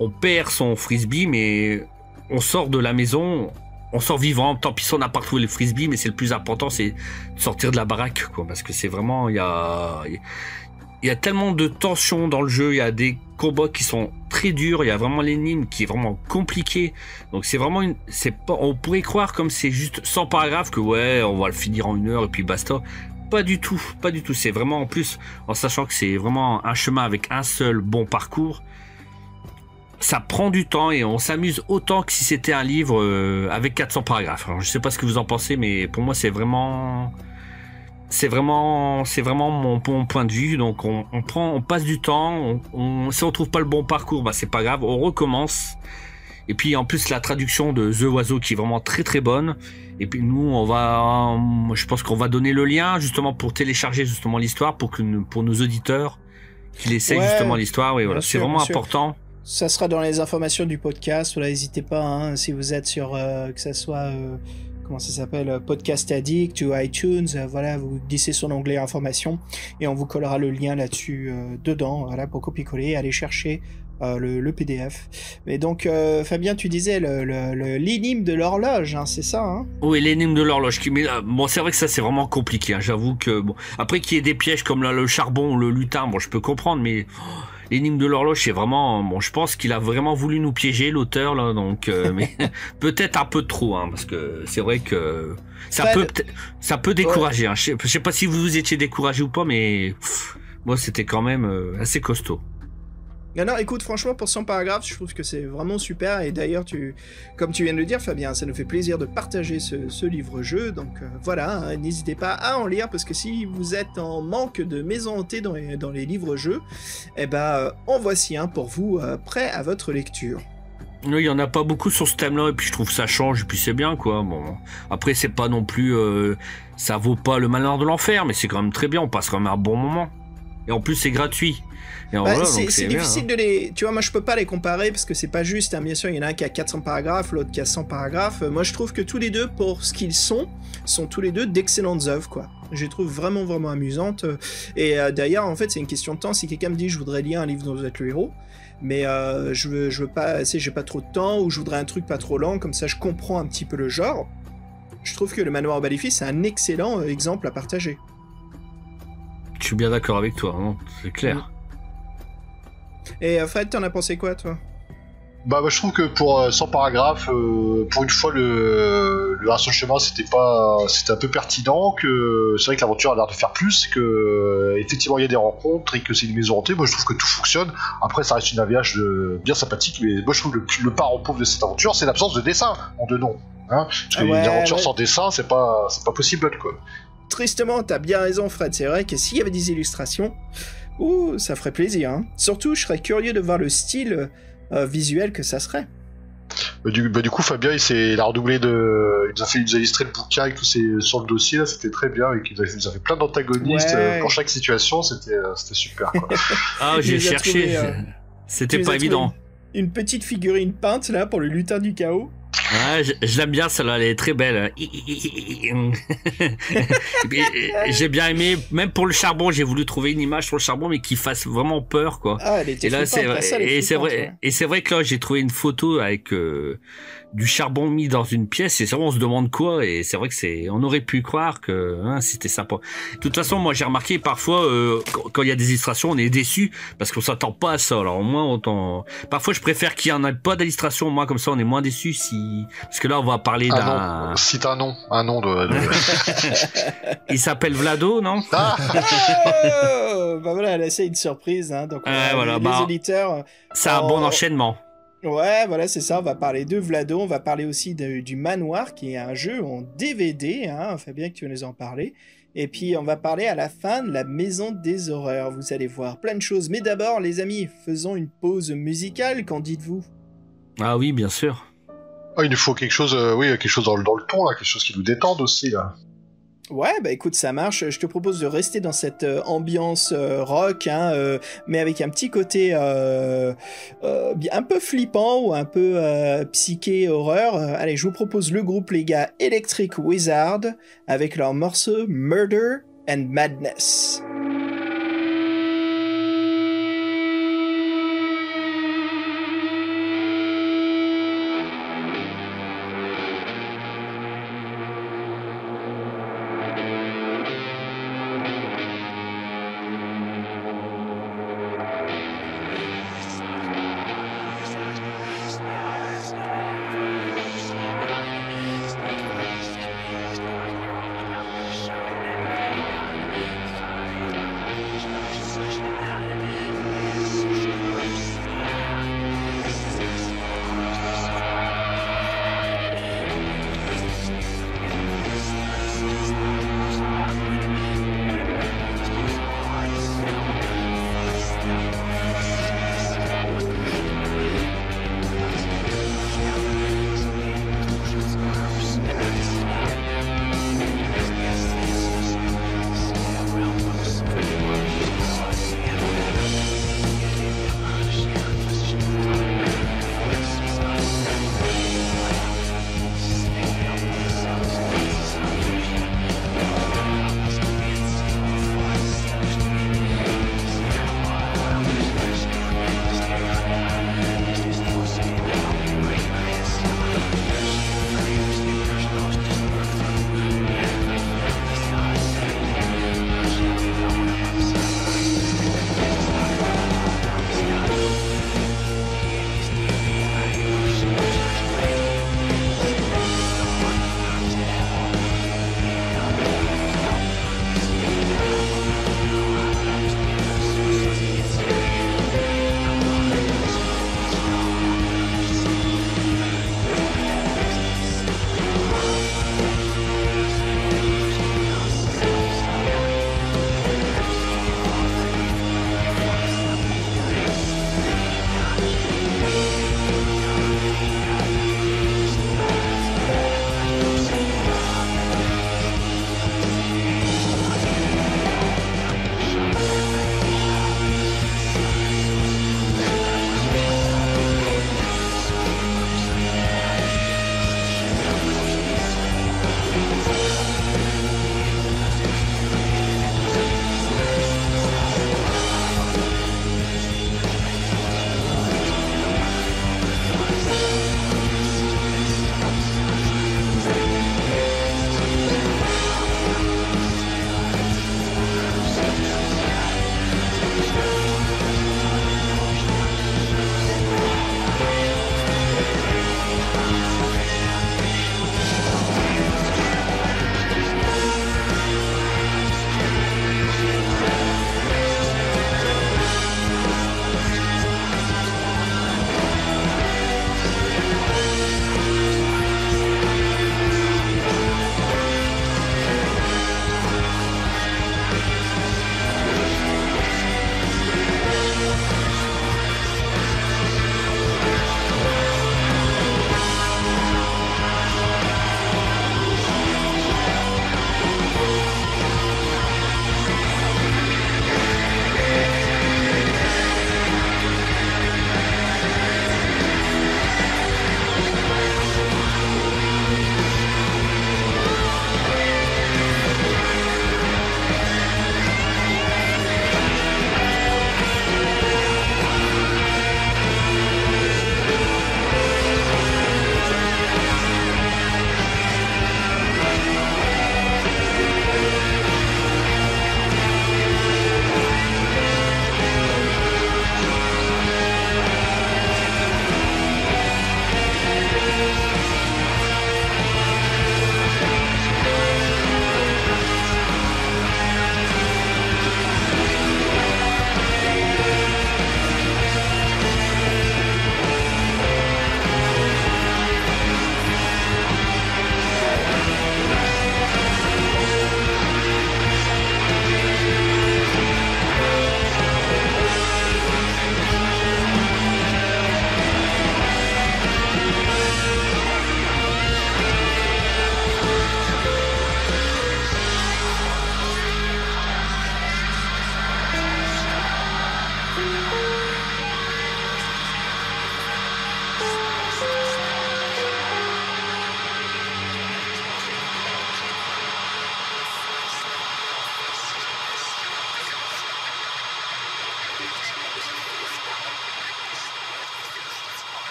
on perd son frisbee, mais on sort de la maison, on sort vivant. Tant pis si on n'a pas retrouvé le frisbee, mais c'est le plus important, c'est de sortir de la baraque, quoi. Parce que c'est vraiment, il y a tellement de tension dans le jeu, il y a des combats qui sont très durs, il y a vraiment l'énigme qui est vraiment compliquée. Donc c'est vraiment on pourrait croire comme c'est juste 100 paragraphes que ouais, on va le finir en 1 heure et puis basta. Pas du tout. C'est vraiment, en plus, en sachant que c'est vraiment un chemin avec un seul bon parcours. Ça prend du temps et on s'amuse autant que si c'était un livre avec 400 paragraphes. Alors, je sais pas ce que vous en pensez, mais pour moi c'est vraiment mon point de vue. Donc on passe du temps, si on trouve pas le bon parcours, bah c'est pas grave, on recommence. Et puis en plus la traduction de The Oiseau qui est vraiment très très bonne. Et puis nous je pense qu'on va donner le lien justement pour télécharger justement l'histoire pour nos auditeurs qu'il essayent justement l'histoire. Oui, voilà, c'est vraiment important. Ça sera dans les informations du podcast. Voilà, n'hésitez pas, hein, si vous êtes sur que ça soit comment ça s'appelle, Podcast Addict ou iTunes, voilà, vous glissez sur l'onglet informations et on vous collera le lien là-dessus dedans, voilà, pour copier-coller et aller chercher le PDF. Mais donc Fabien, tu disais l'énigme de l'horloge, hein, c'est ça, hein? Oui, l'énigme de l'horloge. Bon, c'est vrai que ça c'est vraiment compliqué, hein, j'avoue que bon, après qu'il y ait des pièges comme là, le charbon, le lutin, bon, je peux comprendre, mais l'énigme de l'horloge, c'est vraiment bon. Je pense qu'il a vraiment voulu nous piéger, l'auteur là, donc mais peut-être un peu trop, hein, parce que c'est vrai que ça peut décourager. Hein. Je sais pas si vous étiez découragé ou pas, mais moi c'était quand même assez costaud. Non, écoute, franchement, pour 100 paragraphes, je trouve que c'est vraiment super. Et d'ailleurs, comme tu viens de le dire, Fabien, ça nous fait plaisir de partager ce livre-jeu. Donc voilà, hein, n'hésitez pas à en lire, parce que si vous êtes en manque de maisons hantées dans les livres-jeux, eh ben, en voici un pour vous, prêt à votre lecture. Oui, il y en a pas beaucoup sur ce thème-là, et puis je trouve que ça change, et puis c'est bien, quoi. Bon, après, c'est pas non plus... ça vaut pas le malheur de l'enfer, mais c'est quand même très bien, on passe quand même un bon moment. Et en plus, c'est gratuit. Voilà, c'est difficile de les... Tu vois, moi je peux pas les comparer parce que c'est pas juste, hein. Bien sûr il y en a un qui a 400 paragraphes, l'autre qui a 100 paragraphes. Moi je trouve que tous les deux, pour ce qu'ils sont tous les deux d'excellentes œuvres, quoi. Je les trouve vraiment vraiment amusantes. Et d'ailleurs en fait c'est une question de temps. Si quelqu'un me dit je voudrais lire un livre dont vous êtes le héros, mais je veux pas, j'ai pas trop de temps, ou je voudrais un truc pas trop lent, comme ça je comprends un petit peu le genre, je trouve que le Manoir au Maléfice c'est un excellent exemple à partager. Je suis bien d'accord avec toi, hein, c'est clair. Et Fred, t'en as pensé quoi, toi? Bah, je trouve que pour 100 paragraphes, pour une fois le reste de chemin c'était un peu pertinent, que c'est vrai que l'aventure a l'air de faire plus, que effectivement il y a des rencontres et que c'est une maison hantée. Moi je trouve que tout fonctionne. Après ça reste une AVH bien sympathique, mais moi je trouve que le parent pauvre de cette aventure c'est l'absence de dessin en deux noms. Hein, parce qu'une aventure sans dessin c'est pas possible quoi. Tristement, t'as bien raison Fred, c'est vrai que s'il y avait des illustrations, ça ferait plaisir. Hein. Surtout je serais curieux de voir le style visuel que ça serait. Du coup, Fabien, il a redoublé il nous a illustré le bouquin avec tous sur le dossier, là, c'était très bien, et il nous a fait plein d'antagonistes pour chaque situation, c'était super, quoi. Ah, j'ai cherché, c'était pas évident. Une petite figurine peinte, là, pour le lutin du chaos. Ouais, je l'aime bien, celle-là, elle est très belle. J'ai bien aimé, même pour le charbon, j'ai voulu trouver une image sur le charbon, mais qui fasse vraiment peur, quoi. Ah, elle était c'est vrai que là, j'ai trouvé une photo avec du charbon mis dans une pièce, et c'est vrai, on se demande quoi, et c'est vrai que on aurait pu croire que c'était sympa. De toute façon, moi, j'ai remarqué parfois, quand il y a des illustrations, on est déçu, parce qu'on s'attend pas à ça. Alors, au moins, parfois, je préfère qu'il y en ait pas d'illustration, moi, comme ça, on est moins déçu parce que là, on va parler d'un... Non. Cite un nom de... Il s'appelle Vlado, non? Bah voilà, là, c'est une surprise, hein. Donc, les auditeurs... C'est un bon enchaînement. Ouais, voilà, c'est ça, on va parler de Vlado, on va parler aussi du Manoir, qui est un jeu en DVD, hein, Fabien, que tu vas nous en parler. Et puis, on va parler à la fin de la Maison des Horreurs, vous allez voir plein de choses. Mais d'abord, les amis, faisons une pause musicale, qu'en dites-vous? Ah oui, bien sûr. Ah, il nous faut quelque chose, quelque chose dans le ton, là, quelque chose qui nous détende aussi, là. Ouais, bah écoute, ça marche. Je te propose de rester dans cette ambiance rock, hein, mais avec un petit côté un peu flippant ou un peu psyché horreur. Allez, je vous propose le groupe, les gars, Electric Wizard, avec leur morceau Murder and Madness.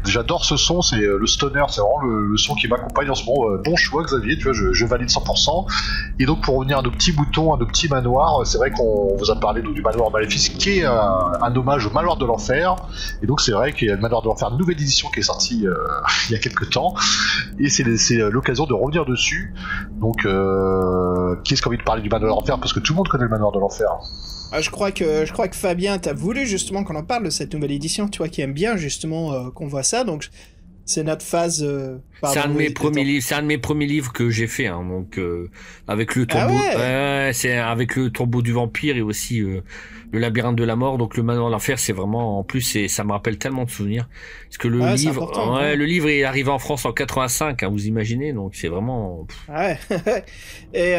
j'adore ce son, c'est le stoner, c'est vraiment le son qui m'accompagne en ce moment. Bon choix Xavier, tu vois, je valide 100%. Et donc pour revenir à nos petits boutons, à nos petits manoirs, c'est vrai qu'on vous a parlé donc, du manoir Maléfice qui est un hommage au manoir de l'enfer. Et donc c'est vrai qu'il y a le manoir de l'enfer, une nouvelle édition qui est sortie il y a quelques temps. Et c'est l'occasion de revenir dessus. Donc qui est-ce qui a envie de parler du manoir de l'enfer, parce que tout le monde connaît le manoir de l'enfer. Je crois que Fabien, t'as voulu justement qu'on en parle de cette nouvelle édition, toi qui aimes bien justement qu'on voit ça, donc c'est notre phase. C'est un de mes premiers livres que j'ai fait, hein, donc avec le tombeau, c'est avec le tombeau du vampire et aussi le labyrinthe de la mort, donc le manoir de l'enfer, c'est vraiment, en plus, ça me rappelle tellement de souvenirs, parce que le livre est arrivé en France en 85, hein, vous imaginez, donc c'est vraiment. Ouais. Et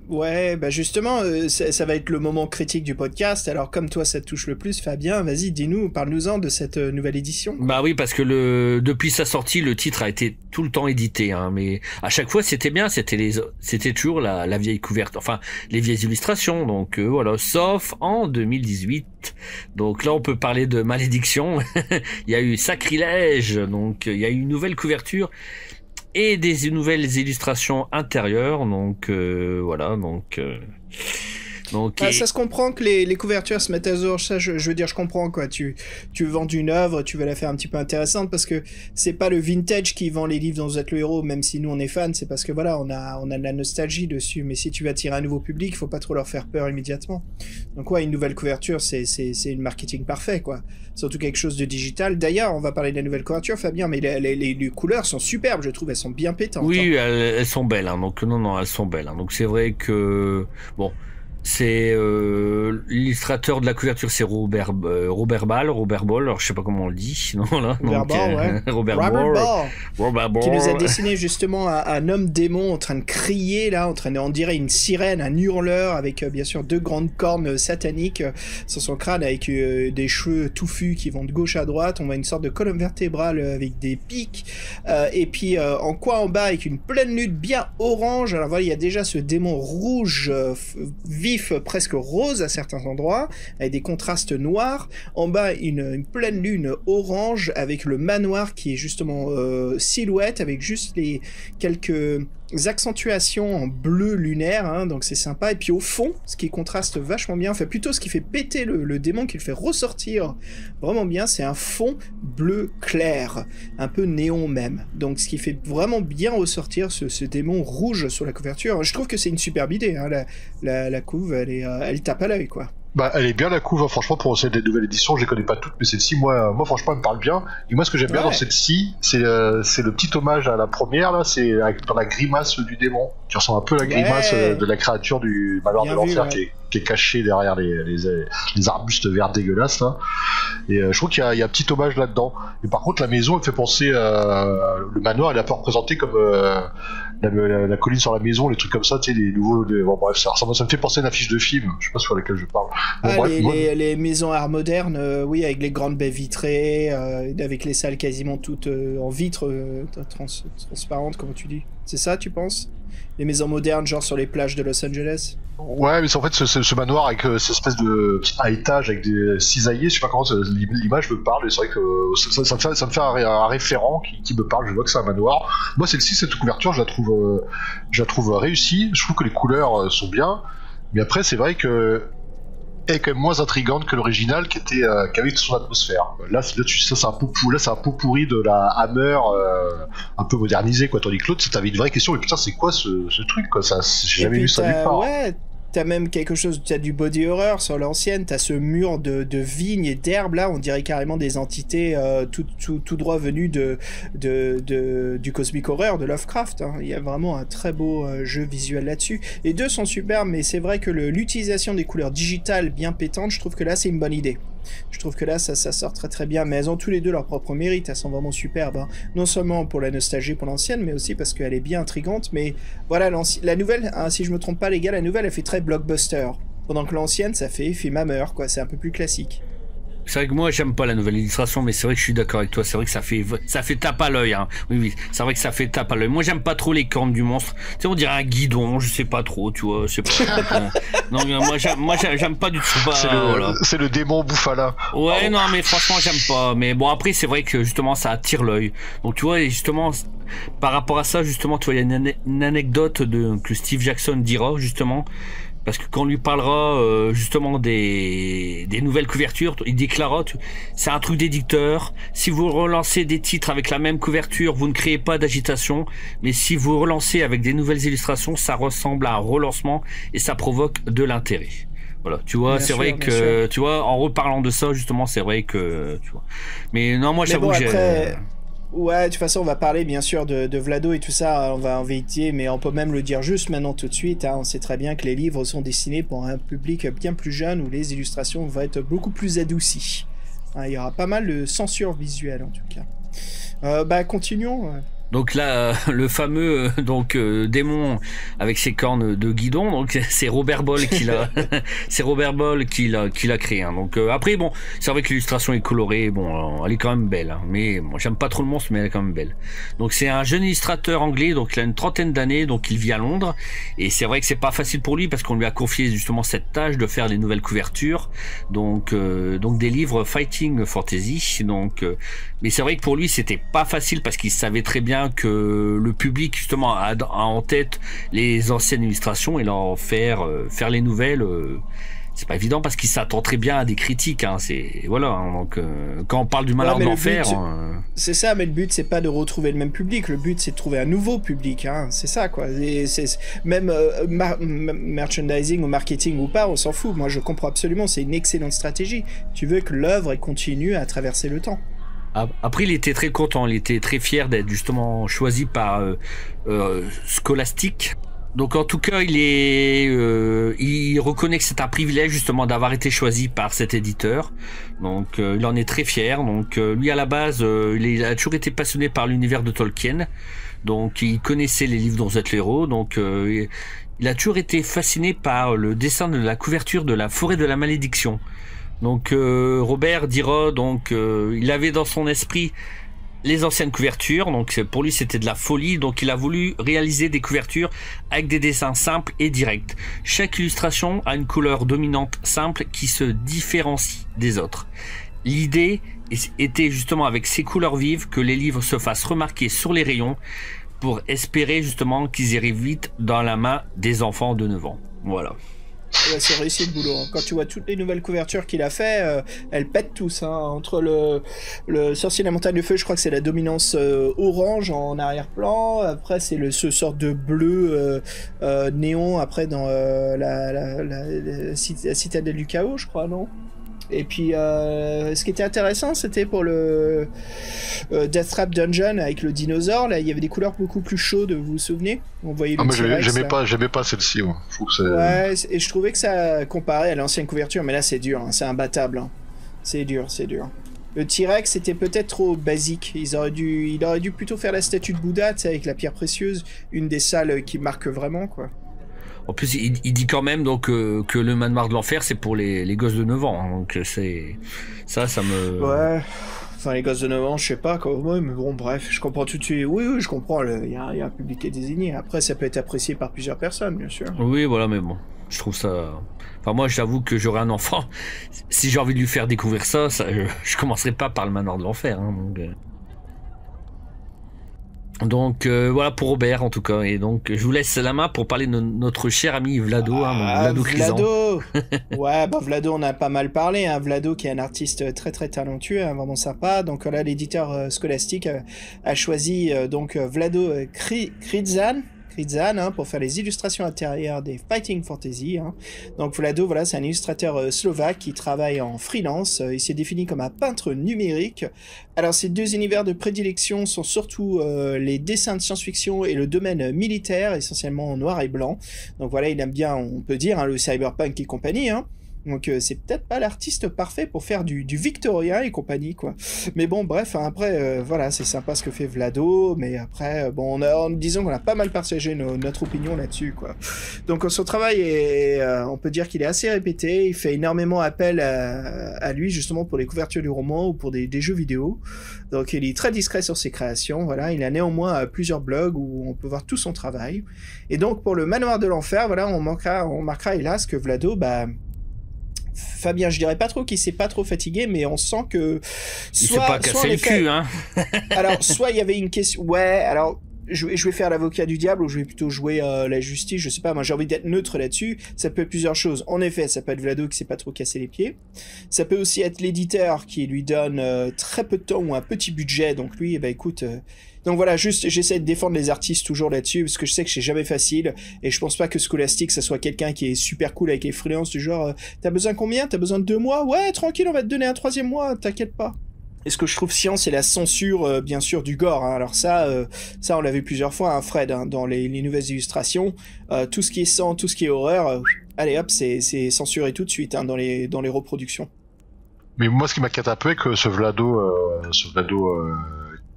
ouais, bah justement, ça va être le moment critique du podcast. Alors, comme toi, ça te touche le plus, Fabien, vas-y, parle-nous-en de cette nouvelle édition. Bah oui, parce que depuis sa sortie, le titre a été tout le temps édité, hein, mais à chaque fois, c'était bien, c'était toujours la vieille couverture, enfin, les vieilles illustrations, donc voilà, sauf en 2018. Donc là, on peut parler de malédiction. Il y a eu sacrilège, donc il y a eu une nouvelle couverture et des nouvelles illustrations intérieures, donc voilà, donc ça se comprend que les couvertures se mettent à jour, ça je veux dire, je comprends quoi, tu vends une œuvre, tu veux la faire un petit peu intéressante, parce que c'est pas le vintage qui vend les livres dont vous êtes le héros, même si nous on est fans, c'est parce que voilà, on a de la nostalgie dessus, mais si tu veux attirer un nouveau public, faut pas trop leur faire peur immédiatement. Donc ouais, une nouvelle couverture, c'est une marketing parfait quoi, surtout quelque chose de digital. D'ailleurs, on va parler de la nouvelle couverture, Fabien, mais les couleurs sont superbes, je trouve, elles sont bien pétantes. Oui, elles sont belles, hein, donc non, elles sont belles, hein, donc c'est vrai que bon. C'est l'illustrateur de la couverture, c'est Robert Ball, alors je sais pas comment on le dit, non là. Robert Ball, qui nous a dessiné justement un homme démon en train de crier là, on dirait une sirène, un hurleur avec bien sûr 2 grandes cornes sataniques sur son crâne avec des cheveux touffus qui vont de gauche à droite. On voit une sorte de colonne vertébrale avec des pics et puis en coin en bas avec une pleine lune bien orange. Alors voilà, il y a déjà ce démon rouge vif, presque rose à certains endroits, avec des contrastes noirs. En bas, une pleine lune orange avec le manoir qui est justement silhouette, avec juste les quelques accentuations en bleu lunaire, hein, donc c'est sympa. Et puis au fond, ce qui contraste vachement bien, enfin plutôt ce qui fait péter le démon, qui le fait ressortir vraiment bien, c'est un fond bleu clair, un peu néon même. Donc ce qui fait vraiment bien ressortir ce démon rouge sur la couverture. Je trouve que c'est une superbe idée, hein, la couve, elle tape à l'œil quoi. Bah, elle est bien la couve, hein, franchement, pour celle des nouvelles éditions, je les connais pas toutes, mais celle-ci, moi franchement, elle me parle bien. Et moi, ce que j'aime bien dans celle-ci, c'est le petit hommage à la première, là, c'est dans la grimace du démon, qui ressemble un peu à la grimace de la créature du manoir de l'enfer, qui est cachée derrière les arbustes verts dégueulasses, là. Et je trouve qu'il y a un petit hommage là-dedans. Et par contre, la maison, elle me fait penser le manoir, elle est un peu représenté comme la colline sur la maison, les trucs comme ça, tu sais, les nouveaux. Bon, bref, ça me fait penser à une affiche de film, je sais pas sur laquelle je parle. Bon, les maisons art modernes, oui, avec les grandes baies vitrées, avec les salles quasiment toutes en vitre transparente, comment tu dis. C'est ça, tu penses? Les maisons modernes, genre sur les plages de Los Angeles? Ouais, mais c'est en fait ce manoir avec cette espèce de à étage avec des cisaillés, je sais pas comment l'image me parle, et c'est vrai que ça me fait un référent qui me parle, je vois que c'est un manoir. Moi, celle-ci, cette couverture, je la trouve réussie, je trouve que les couleurs sont bien, mais après, c'est vrai que elle est quand même moins intrigante que l'original qui avait son atmosphère. Là c'est un pot pourri de la Hammer un peu modernisé quoi, tandis que l'autre t'avais une vraie question, mais putain c'est quoi ce truc quoi, ça j'ai jamais vu ça nulle part. Ouais, t'as même quelque chose, t'as du body horror sur l'ancienne, t'as ce mur de vignes et d'herbes là, on dirait carrément des entités tout droit venues du Cosmic Horror de Lovecraft, hein. Il y a vraiment un très beau jeu visuel là-dessus. Les deux sont superbes, mais c'est vrai que l'utilisation des couleurs digitales bien pétantes, je trouve que là c'est une bonne idée. Je trouve que là ça sort très très bien, mais elles ont tous les deux leur propre mérite, elles sont vraiment superbes, hein. Non seulement pour la nostalgie pour l'ancienne, mais aussi parce qu'elle est bien intrigante. Mais voilà, la nouvelle, hein, si je me trompe pas les gars, la nouvelle elle fait très blockbuster, pendant que l'ancienne ça fait film Hammer quoi, c'est un peu plus classique. C'est vrai que moi j'aime pas la nouvelle illustration, mais c'est vrai que je suis d'accord avec toi. C'est vrai que ça fait tape à l'œil. Hein. Oui, c'est vrai que ça fait tape à l'œil. Moi j'aime pas trop les cornes du monstre. Tu sais, on dirait un guidon. Je sais pas trop, tu vois. Je sais pas. Non, moi j'aime pas du tout. C'est le démon Bouffala. Ouais, non, mais franchement j'aime pas. Mais bon, après c'est vrai que justement ça attire l'œil. Donc tu vois, justement par rapport à ça, justement, tu vois, il y a une anecdote que Steve Jackson dira justement. Parce que quand on lui parlera justement des nouvelles couvertures, il déclarera c'est un truc d'éditeur. Si vous relancez des titres avec la même couverture, vous ne créez pas d'agitation. Mais si vous relancez avec des nouvelles illustrations, ça ressemble à un relancement et ça provoque de l'intérêt. Voilà, tu vois, c'est vrai que tu vois, en reparlant de ça justement, c'est vrai que tu vois. Mais non, moi j'avoue que j'ai. Ouais, de toute façon, on va parler bien sûr de Vlado et tout ça, on va en vérité, mais on peut même le dire juste maintenant tout de suite. Hein, on sait très bien que les livres sont destinés pour un public bien plus jeune où les illustrations vont être beaucoup plus adoucies. Hein, il y aura pas mal de censure visuelle en tout cas. Continuons. Donc là, le fameux démon avec ses cornes de guidon, donc c'est Robert Ball qui l'a, qui l'a créé. Hein. Donc après bon, c'est vrai que l'illustration est colorée, bon, elle est quand même belle, hein. Mais bon, j'aime pas trop le monstre, mais elle est quand même belle. Donc c'est un jeune illustrateur anglais, donc il a une trentaine d'années, donc il vit à Londres, et c'est vrai que c'est pas facile pour lui parce qu'on lui a confié justement cette tâche de faire les nouvelles couvertures, donc des livres fighting fantasy, mais c'est vrai que pour lui c'était pas facile parce qu'il savait très bien que le public justement a en tête les anciennes illustrations et leur faire les nouvelles, c'est pas évident parce qu'il s'attend très bien à des critiques. Hein, c'est voilà. Hein, donc quand on parle du Malheur d'Enfer, c'est ça. Mais le but c'est pas de retrouver le même public. Le but c'est de trouver un nouveau public. Hein, c'est ça quoi. Même merchandising ou marketing ou pas, on s'en fout. Moi je comprends absolument. C'est une excellente stratégie. Tu veux que l'œuvre continue à traverser le temps. Après, il était très content, il était très fier d'être justement choisi par Scholastic. Donc en tout cas, il reconnaît que c'est un privilège justement d'avoir été choisi par cet éditeur. Donc il en est très fier. Donc lui à la base, il a toujours été passionné par l'univers de Tolkien. Donc il connaissait les livres dont vous êtes le héros. Donc il a toujours été fasciné par le dessin de la couverture de La Forêt de la Malédiction. Donc Robert dira il avait dans son esprit les anciennes couvertures, donc pour lui c'était de la folie, donc il a voulu réaliser des couvertures avec des dessins simples et directs. Chaque illustration a une couleur dominante simple qui se différencie des autres. L'idée était justement avec ces couleurs vives que les livres se fassent remarquer sur les rayons pour espérer justement qu'ils arrivent vite dans la main des enfants de 9 ans. Voilà. Ouais, c'est réussi le boulot. Quand tu vois toutes les nouvelles couvertures qu'il a fait, elles pètent tous. Hein. Entre le Sorcier de la Montagne de Feu, je crois que c'est la dominance orange en arrière-plan. Après, c'est ce sort de bleu néon. Après, dans la Citadelle du Chaos, je crois, non ? Et puis, ce qui était intéressant, c'était pour le Death Trap Dungeon avec le dinosaure. Là, il y avait des couleurs beaucoup plus chaudes. Vous vous souvenez ? On voyait le T-Rex, j'aimais pas celle-ci. Moi. Je trouve que ouais, et je trouvais que ça comparait à l'ancienne couverture, mais là, c'est dur. Hein, c'est imbattable. Hein. C'est dur. Le T-Rex, c'était peut-être trop basique. Il aurait dû plutôt faire la statue de Bouddha, tu sais, avec la pierre précieuse, une des salles qui marque vraiment, quoi. En plus, il dit quand même que le manoir de l'enfer, c'est pour les gosses de 9 ans. Hein, donc c'est ça me... Ouais, enfin les gosses de 9 ans, je sais pas quoi. Ouais, mais bon, bref, je comprends tout de suite. Oui, je comprends. Il y a un public qui est désigné. Après, ça peut être apprécié par plusieurs personnes, bien sûr. Oui, voilà, mais bon, je trouve ça... Enfin, moi, j'avoue que j'aurais un enfant. Si j'ai envie de lui faire découvrir ça, je commencerai pas par le manoir de l'enfer. Hein, donc voilà pour Robert en tout cas, et donc je vous laisse la main pour parler de notre cher ami Vlado, Vlado Crisan. Ouais, Vlado on a pas mal parlé, hein. Vlado qui est un artiste très très talentueux, hein, vraiment sympa. Donc là l'éditeur Scholastic a choisi Vlado Crisan, hein, pour faire les illustrations intérieures des Fighting Fantasy. Hein. Donc Vlado, voilà, c'est un illustrateur slovaque qui travaille en freelance. Il s'est défini comme un peintre numérique. Alors ses deux univers de prédilection sont surtout les dessins de science-fiction et le domaine militaire, essentiellement en noir et blanc. Donc voilà, il aime bien, on peut dire, hein, le cyberpunk et compagnie. Hein. Donc c'est peut-être pas l'artiste parfait pour faire du victorien et compagnie, quoi. Mais bon, bref, hein, après, voilà, c'est sympa ce que fait Vlado, mais après, bon, disons qu'on a pas mal partagé notre opinion là-dessus, quoi. Donc son travail est, on peut dire qu'il est assez répété, il fait énormément appel à lui, justement, pour les couvertures du roman ou pour des jeux vidéo. Donc il est très discret sur ses créations, voilà, il a néanmoins plusieurs blogs où on peut voir tout son travail. Et donc pour le Manoir de l'Enfer, voilà, on marquera hélas que Vlado, bah... Fabien, je dirais pas trop qu'il s'est pas trop fatigué, mais on sent que il s'est pas cassé le cul, hein. Alors, soit il y avait une question, ouais, alors je vais faire l'avocat du diable ou je vais plutôt jouer la justice, je sais pas, moi j'ai envie d'être neutre là-dessus. Ça peut être plusieurs choses. En effet, ça peut être Vlado qui s'est pas trop cassé les pieds. Ça peut aussi être l'éditeur qui lui donne très peu de temps ou un petit budget, donc lui, eh ben écoute... Donc voilà, juste j'essaie de défendre les artistes toujours là-dessus parce que je sais que c'est jamais facile et je pense pas que Scholastic ça soit quelqu'un qui est super cool avec les freelances du genre t'as besoin combien? T'as besoin de 2 mois? Ouais, tranquille, on va te donner un 3e mois, t'inquiète pas. Et ce que je trouve chiant, c'est la censure, bien sûr, du gore. Hein. Alors ça, on l'a vu plusieurs fois, hein, Fred, hein, dans les nouvelles illustrations. Tout ce qui est sang, tout ce qui est horreur, allez hop, c'est censuré tout de suite hein, dans les reproductions. Mais moi, ce qui m'inquiète un peu avec ce Vlado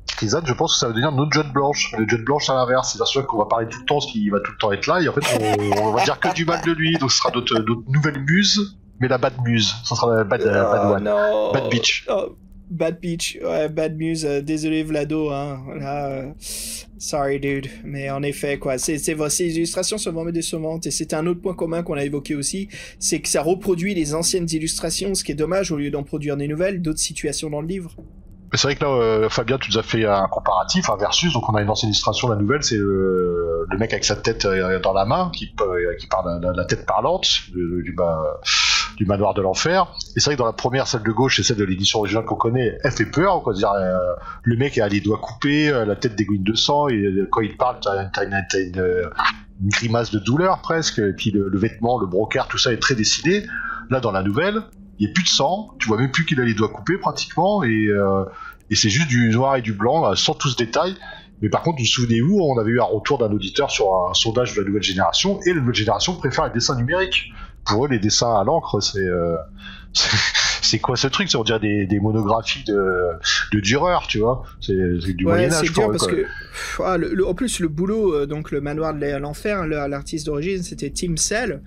Krizan, je pense que ça va devenir notre John Blanche. Le John Blanche à l'inverse, c'est sûr qu'on va parler tout le temps, ce qui va tout le temps être là, et en fait, on va dire que du mal de lui, donc ce sera notre nouvelle muse, mais la bad muse. Ça sera la bad one. No. Bad bitch. Oh. Bad Peach, ouais, Bad Muse, désolé Vlado, hein, là, sorry dude, mais en effet, quoi, ces illustrations sont vraiment décevantes, et c'est un autre point commun qu'on a évoqué aussi, c'est que ça reproduit les anciennes illustrations, ce qui est dommage, au lieu d'en produire des nouvelles, d'autres situations dans le livre. Mais c'est vrai que là, Fabien, tu nous as fait un comparatif, un versus, donc on a une ancienne illustration, la nouvelle, c'est le mec avec sa tête dans la main, qui parle la tête parlante du Manoir de l'Enfer. Et c'est vrai que dans la première, celle de gauche, et celle de l'édition originale qu'on connaît, elle fait peur, quoi. C'est-à-dire, le mec a les doigts coupés, la tête dégouline de sang, et quand il parle, t'as une grimace de douleur presque, et puis le vêtement, le brocart, tout ça est très dessiné. Là, dans la nouvelle, il n'y a plus de sang, tu vois même plus qu'il a les doigts coupés pratiquement, et c'est juste du noir et du blanc, sans tout ce détail. Mais par contre, vous vous souvenez-vous, on avait eu un retour d'un auditeur sur un sondage de la nouvelle génération, et la nouvelle génération préfère les dessins numériques. Pour eux, les dessins à l'encre, c'est quoi ce truc? On dirait des monographies de Dürer, tu vois. C'est du Moyen-Âge. C'est dur parce que, en plus, le boulot, donc le Manoir de l'Enfer, l'artiste d'origine, c'était Tim Sale.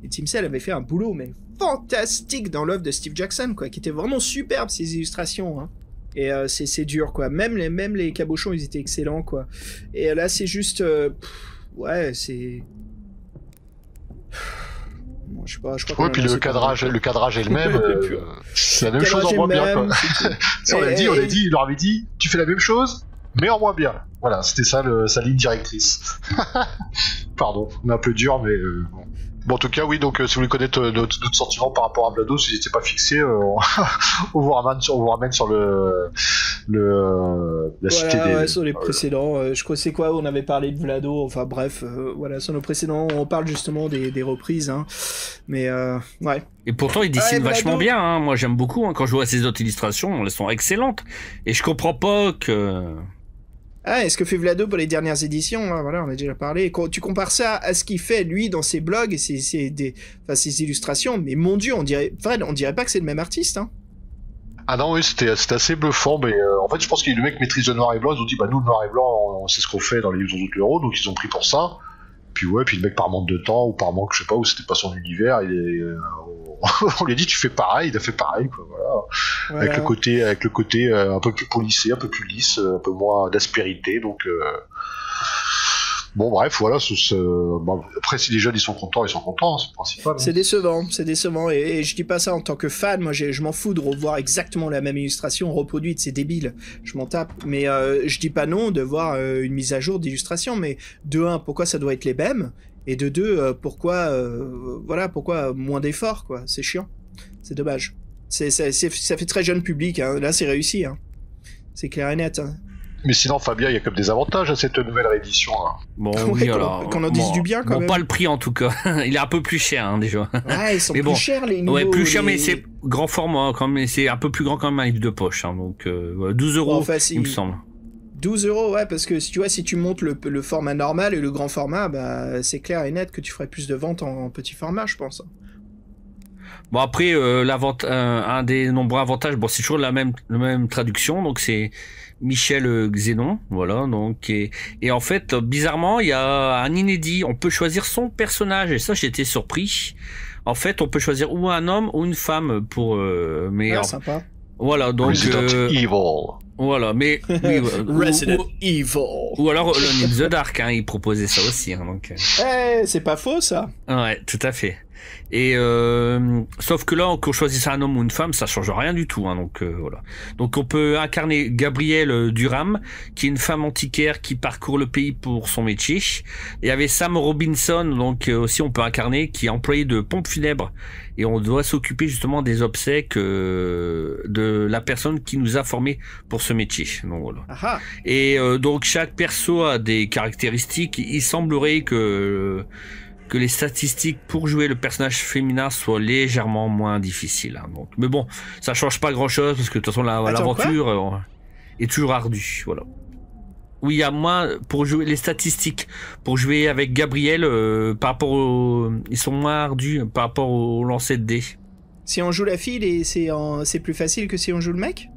Et Tim Sale avait fait un boulot, mais fantastique dans l'œuvre de Steve Jackson, quoi, qui était vraiment superbe, ces illustrations, hein. Et c'est dur, quoi. Même les cabochons, ils étaient excellents, quoi. Et là, c'est juste... ouais, c'est... Bon, je sais pas, je crois. Ouais, puis le cadrage est le même. C'est la même chose en moins bien, quoi. On a dit, il leur avait dit, tu fais la même chose, mais en moins bien. Voilà, c'était ça sa ligne directrice. Pardon, on est un peu dur, mais bon. Bon, en tout cas, oui, donc si vous voulez connaître notre sentiment par rapport à Vlado, si vous n'étiez pas fixé, on vous ramène sur la cité des... Ouais, sur les précédents, je crois c'est quoi, on avait parlé de Vlado, enfin bref, voilà, sur nos précédents, on parle justement des reprises, hein, mais ouais. Et pourtant, il dessine vachement bien, hein. Moi j'aime beaucoup, hein. Quand je vois ses autres illustrations, elles sont excellentes, et je comprends pas que... Ah, est-ce que fait Vlado pour les dernières éditions, hein, voilà, on a déjà parlé. Quand tu compares ça à ce qu'il fait, lui, dans ses blogs et ses illustrations, mais mon Dieu, on dirait pas que c'est le même artiste, hein. Ah non, oui, c'était assez bluffant, mais en fait, je pense que le mec maîtrise le noir et blanc, ils ont dit, bah nous, le noir et blanc, c'est ce qu'on fait dans les livres de l'euro, donc ils ont pris pour ça. Puis ouais, puis le mec, par manque de temps, ou par manque, je sais pas, ou c'était pas son univers, on lui a dit, tu fais pareil, il a fait pareil, quoi, voilà. Avec le côté un peu plus polissé, un peu plus lisse, un peu moins d'aspérité, donc bon bref, voilà. Après, si les jeunes ils sont contents, c'est le principal. C'est décevant, et je dis pas ça en tant que fan, moi je m'en fous de revoir exactement la même illustration reproduite, c'est débile, je m'en tape, mais je dis pas non de voir une mise à jour d'illustration, mais de 1, pourquoi ça doit être les mêmes, et de 2, pourquoi moins d'efforts, quoi, c'est chiant, c'est dommage. Ça fait très jeune public, hein. Là c'est réussi, hein. C'est clair et net, hein. Mais sinon, Fabien, il y a comme des avantages à cette nouvelle réédition, hein. Bon, ouais, oui, alors. Qu'on en dise du bien, quand même. Pas le prix, en tout cas. Il est un peu plus cher, hein, déjà. Ouais, ils sont plus chers, les nouveaux. Ouais, plus cher, mais c'est grand format, quand même. C'est un peu plus grand, quand même, un livre de poche, hein. Donc, 12 €, enfin, il me semble. 12 €, ouais, parce que si tu montes le format normal et le grand format, bah, c'est clair et net que tu ferais plus de ventes en petit format, je pense. Bon après un des nombreux avantages, bon c'est toujours la même traduction, donc c'est Michel Xénon, voilà, donc et en fait bizarrement il y a un inédit, on peut choisir son personnage et ça j'étais surpris. En fait on peut choisir ou un homme ou une femme pour sympa. Voilà donc Resident Evil. Voilà, mais oui, Resident Evil. Ou alors Alone in the Dark, hein, il proposait ça aussi, hein, donc. C'est pas faux ça. Ouais, tout à fait. Et sauf que là, qu'on choisisse un homme ou une femme, ça change rien du tout, hein, donc voilà. Donc on peut incarner Gabrielle Durham, qui est une femme antiquaire qui parcourt le pays pour son métier. Et avec Sam Robinson, donc aussi on peut incarner, qui est employé de pompe funèbre. Et on doit s'occuper justement des obsèques de la personne qui nous a formés pour ce métier. Donc voilà. Aha. Et donc chaque perso a des caractéristiques. Il semblerait que les statistiques pour jouer le personnage féminin soient légèrement moins difficiles. Hein, donc. Mais bon, ça change pas grand-chose parce que de toute façon l'aventure est toujours ardue. Voilà. Oui, il y a moins pour jouer les statistiques. Pour jouer avec Gabriel, par rapport ils sont moins ardus par rapport au lancer de dés. Si on joue la fille, c'est plus facile que si on joue le mec.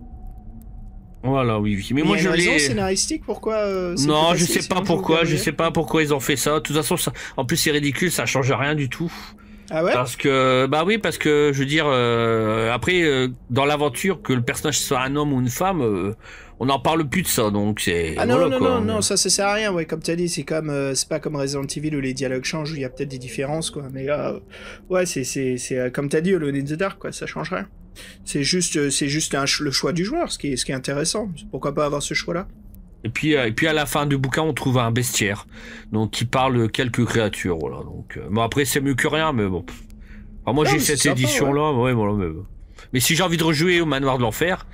Voilà, oui. Mais moi, il y a une raison scénaristique pourquoi non, je sais pas pourquoi. Je sais pas pourquoi ils ont fait ça. De toute façon, en plus, c'est ridicule. Ça change rien du tout. Ah ouais. Parce que je veux dire, après, dans l'aventure, que le personnage soit un homme ou une femme, on n'en parle plus de ça. Donc c'est. Ah non, voilà, non, ça sert à rien. Ouais, comme t'as dit, c'est pas comme Resident Evil où les dialogues changent, où il y a peut-être des différences, quoi. Mais ouais, c'est comme t'as dit, Alone in the Dark, quoi. Ça change rien. C'est juste le choix du joueur, ce qui est intéressant. Pourquoi pas avoir ce choix-là? Et puis à la fin du bouquin, on trouve un bestiaire, donc qui parle quelques créatures, voilà. Donc bon, après c'est mieux que rien, mais bon. Alors, moi j'ai cette édition-là, ouais, voilà. Mais si j'ai envie de rejouer au Manoir de l'Enfer,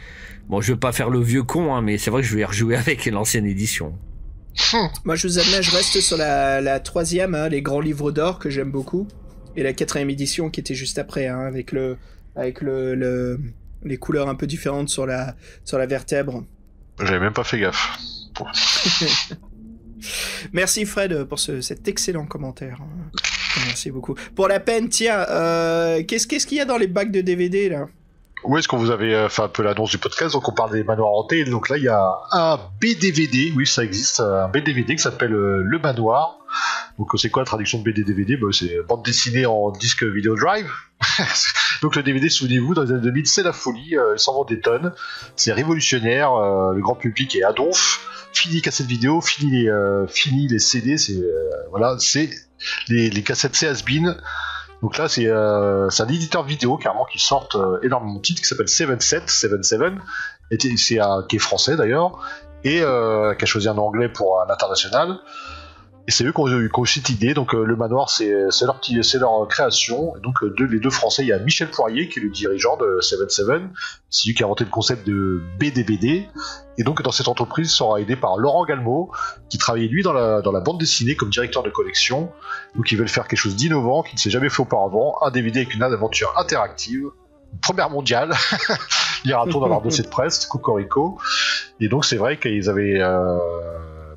bon, je vais pas faire le vieux con, hein, mais c'est vrai que je vais rejouer avec l'ancienne édition. Moi, je vous admets, je reste sur la troisième, hein, les grands livres d'or que j'aime beaucoup, et la 4e édition qui était juste après, hein, avec les couleurs un peu différentes sur la vertèbre. J'avais même pas fait gaffe. Merci Fred pour cet excellent commentaire. Merci beaucoup. Pour la peine, tiens, qu'est-ce qu'il y a dans les bacs de DVD là? Où est-ce qu'on vous avait fait un peu l'annonce du podcast? Donc on parle des manoirs hantés. Donc là il y a un BDVD, oui ça existe, un BDVD qui s'appelle Le Manoir. Donc c'est quoi la traduction de BD-DVD? C'est bande dessinée en disque vidéo drive. Donc le DVD, souvenez-vous, dans les années 2000, c'est la folie, il s'en vend des tonnes, c'est révolutionnaire, le grand public est à donf. Fini les cassettes vidéo, fini les CD, c'est les cassettes c'est has-been. Donc là c'est un éditeur vidéo carrément qui sort énormément de titres, qui s'appelle 77, qui est français d'ailleurs, et qui a choisi un anglais pour un international. Et c'est eux qui ont eu cette idée. Donc le Manoir, c'est leur création. Et donc les deux Français, il y a Michel Poirier qui est le dirigeant de 77, c'est lui qui a inventé le concept de BDBD. Et donc dans cette entreprise, il sera aidé par Laurent Galmo, qui travaillait lui dans la bande dessinée comme directeur de collection. Donc ils veulent faire quelque chose d'innovant qui ne s'est jamais fait auparavant, un DVD avec une aventure interactive, première mondiale. Lire un tour dans leur dossier de presse, Cocorico. Et donc c'est vrai qu'ils avaient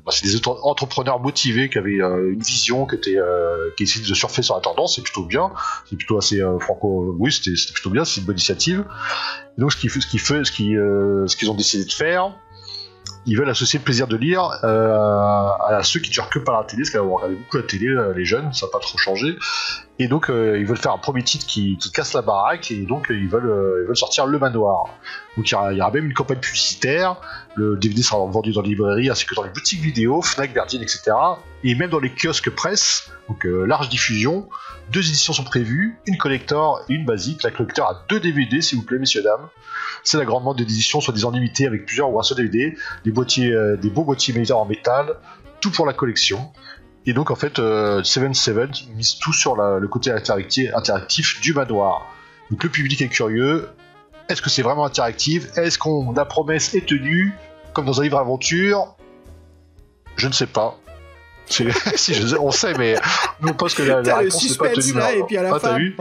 c'est des entrepreneurs motivés qui avaient une vision qui essayaient de surfer sur la tendance. C'est plutôt bien, c'est plutôt assez oui, c'était plutôt bien, c'est une bonne initiative. Et donc ce qu'ils ont décidé de faire, ils veulent associer le plaisir de lire à ceux qui ne regardent que par la télé, parce qu'ils vont regarder beaucoup la télé, les jeunes, ça n'a pas trop changé. Et donc ils veulent faire un premier titre qui casse la baraque, et donc ils veulent sortir Le Manoir. Donc il y aura même une campagne publicitaire, le DVD sera vendu dans les librairies ainsi que dans les boutiques vidéo, Fnac, Verdine, etc. Et même dans les kiosques presse, donc large diffusion. 2 éditions sont prévues, une collector et une basique. La collector a 2 DVD, s'il vous plaît, messieurs, dames. C'est la grande vente d'éditions, soi-disant limitée, avec plusieurs ou un seul DVD, des beaux boîtiers médias en métal, tout pour la collection. Et donc en fait, 77 mise tout sur le côté interactif du manoir. Donc le public est curieux. Est-ce que c'est vraiment interactif? Est-ce que la promesse est tenue comme dans un livre aventure? Je ne sais pas. On sait, mais nous on pense que la réponse n'est pas tenue. Là, et puis à la fin, t'as vu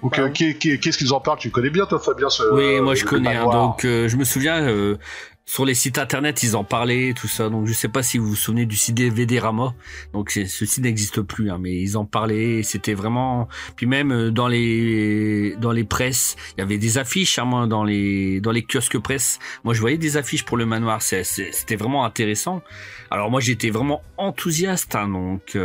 Donc, qu'est-ce qu'ils en parlent? Tu connais bien toi, Fabien? Oui, moi je connais. Donc je me souviens. sur les sites internet, ils en parlaient, tout ça. Donc, je sais pas si vous vous souvenez du site VD-Rama. Donc, ce site n'existe plus, hein, mais ils en parlaient. C'était vraiment. Puis même dans les presses, il y avait des affiches, hein, moi, dans les kiosques presse. Moi, je voyais des affiches pour le manoir. C'était vraiment intéressant. Alors, moi, j'étais vraiment enthousiaste, hein, donc.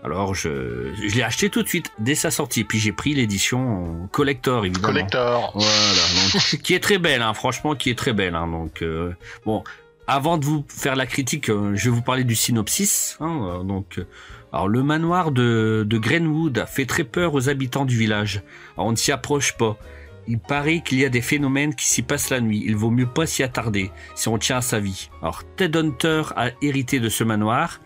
Alors je l'ai acheté tout de suite dès sa sortie. Puis j'ai pris l'édition collector, évidemment. Collector. Voilà, donc, qui est très belle, hein, franchement, qui est très belle. Hein, donc bon, avant de vous faire la critique, je vais vous parler du synopsis. Hein, donc, alors le manoir de Greenwood fait très peur aux habitants du village. Alors, on ne s'y approche pas. Il paraît qu'il y a des phénomènes qui s'y passent la nuit. Il vaut mieux pas s'y attarder si on tient à sa vie. Alors Ted Hunter a hérité de ce manoir.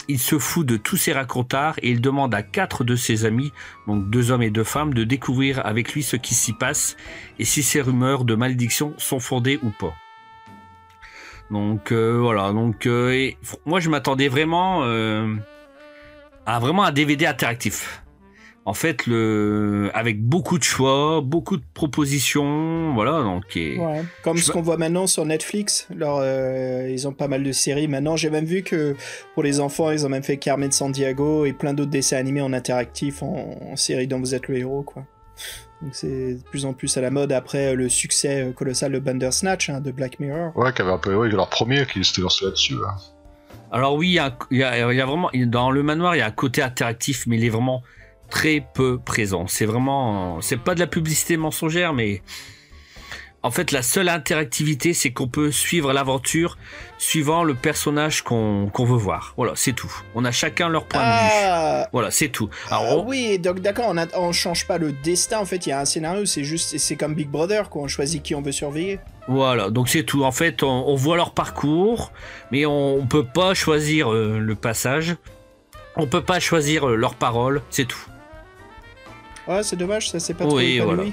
Il se fout de tous ses racontars et il demande à 4 de ses amis, donc 2 hommes et 2 femmes, de découvrir avec lui ce qui s'y passe et si ces rumeurs de malédiction sont fondées ou pas. Donc voilà, donc moi je m'attendais vraiment à un DVD interactif. En fait, avec beaucoup de choix, beaucoup de propositions, voilà. Donc, ouais, comme ce qu'on voit maintenant sur Netflix. Alors, ils ont pas mal de séries maintenant. J'ai même vu que pour les enfants, ils ont même fait Carmen Sandiego et plein d'autres dessins animés en interactif, en série dont vous êtes le héros, quoi. Donc c'est de plus en plus à la mode après le succès colossal de Bandersnatch, hein, de Black Mirror. Ouais, qui avait un peu, ouais, leur premier qui s'était lancé là-dessus. Hein. Alors oui, il y a vraiment dans le manoir, il y a un côté interactif, mais il est vraiment très peu présent. C'est pas de la publicité mensongère, mais en fait la seule interactivité, c'est qu'on peut suivre l'aventure suivant le personnage qu'on veut voir. Voilà, c'est tout. On a chacun leur point de vue. Voilà, c'est tout. Alors, oui, donc d'accord, on change pas le destin. En fait, il y a un scénario. C'est comme Big Brother, quoi. On choisit qui on veut surveiller. Voilà, donc c'est tout. En fait, on voit leur parcours, mais on peut pas choisir le passage. On peut pas choisir leurs paroles. C'est tout. Ouais, c'est dommage, ça c'est pas trop épanoui. Voilà.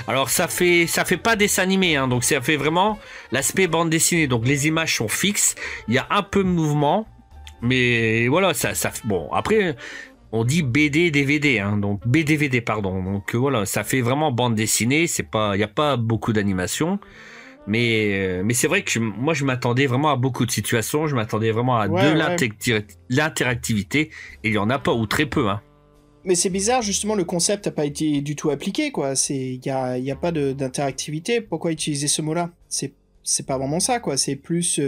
Alors ça fait pas dessin animé, hein, donc ça fait vraiment l'aspect bande dessinée. Donc les images sont fixes, il y a un peu de mouvement, mais voilà, ça bon. Après, on dit BD DVD, hein, donc BDVD pardon. Donc voilà, ça fait vraiment bande dessinée. Il y a pas beaucoup d'animation, mais c'est vrai que moi je m'attendais vraiment à beaucoup de situations. Je m'attendais vraiment à l'interactivité, et il y en a pas ou très peu, hein. Mais c'est bizarre, justement, le concept n'a pas été du tout appliqué, quoi. Il y a pas d'interactivité. Pourquoi utiliser ce mot-là ? C'est pas vraiment ça, quoi. C'est plus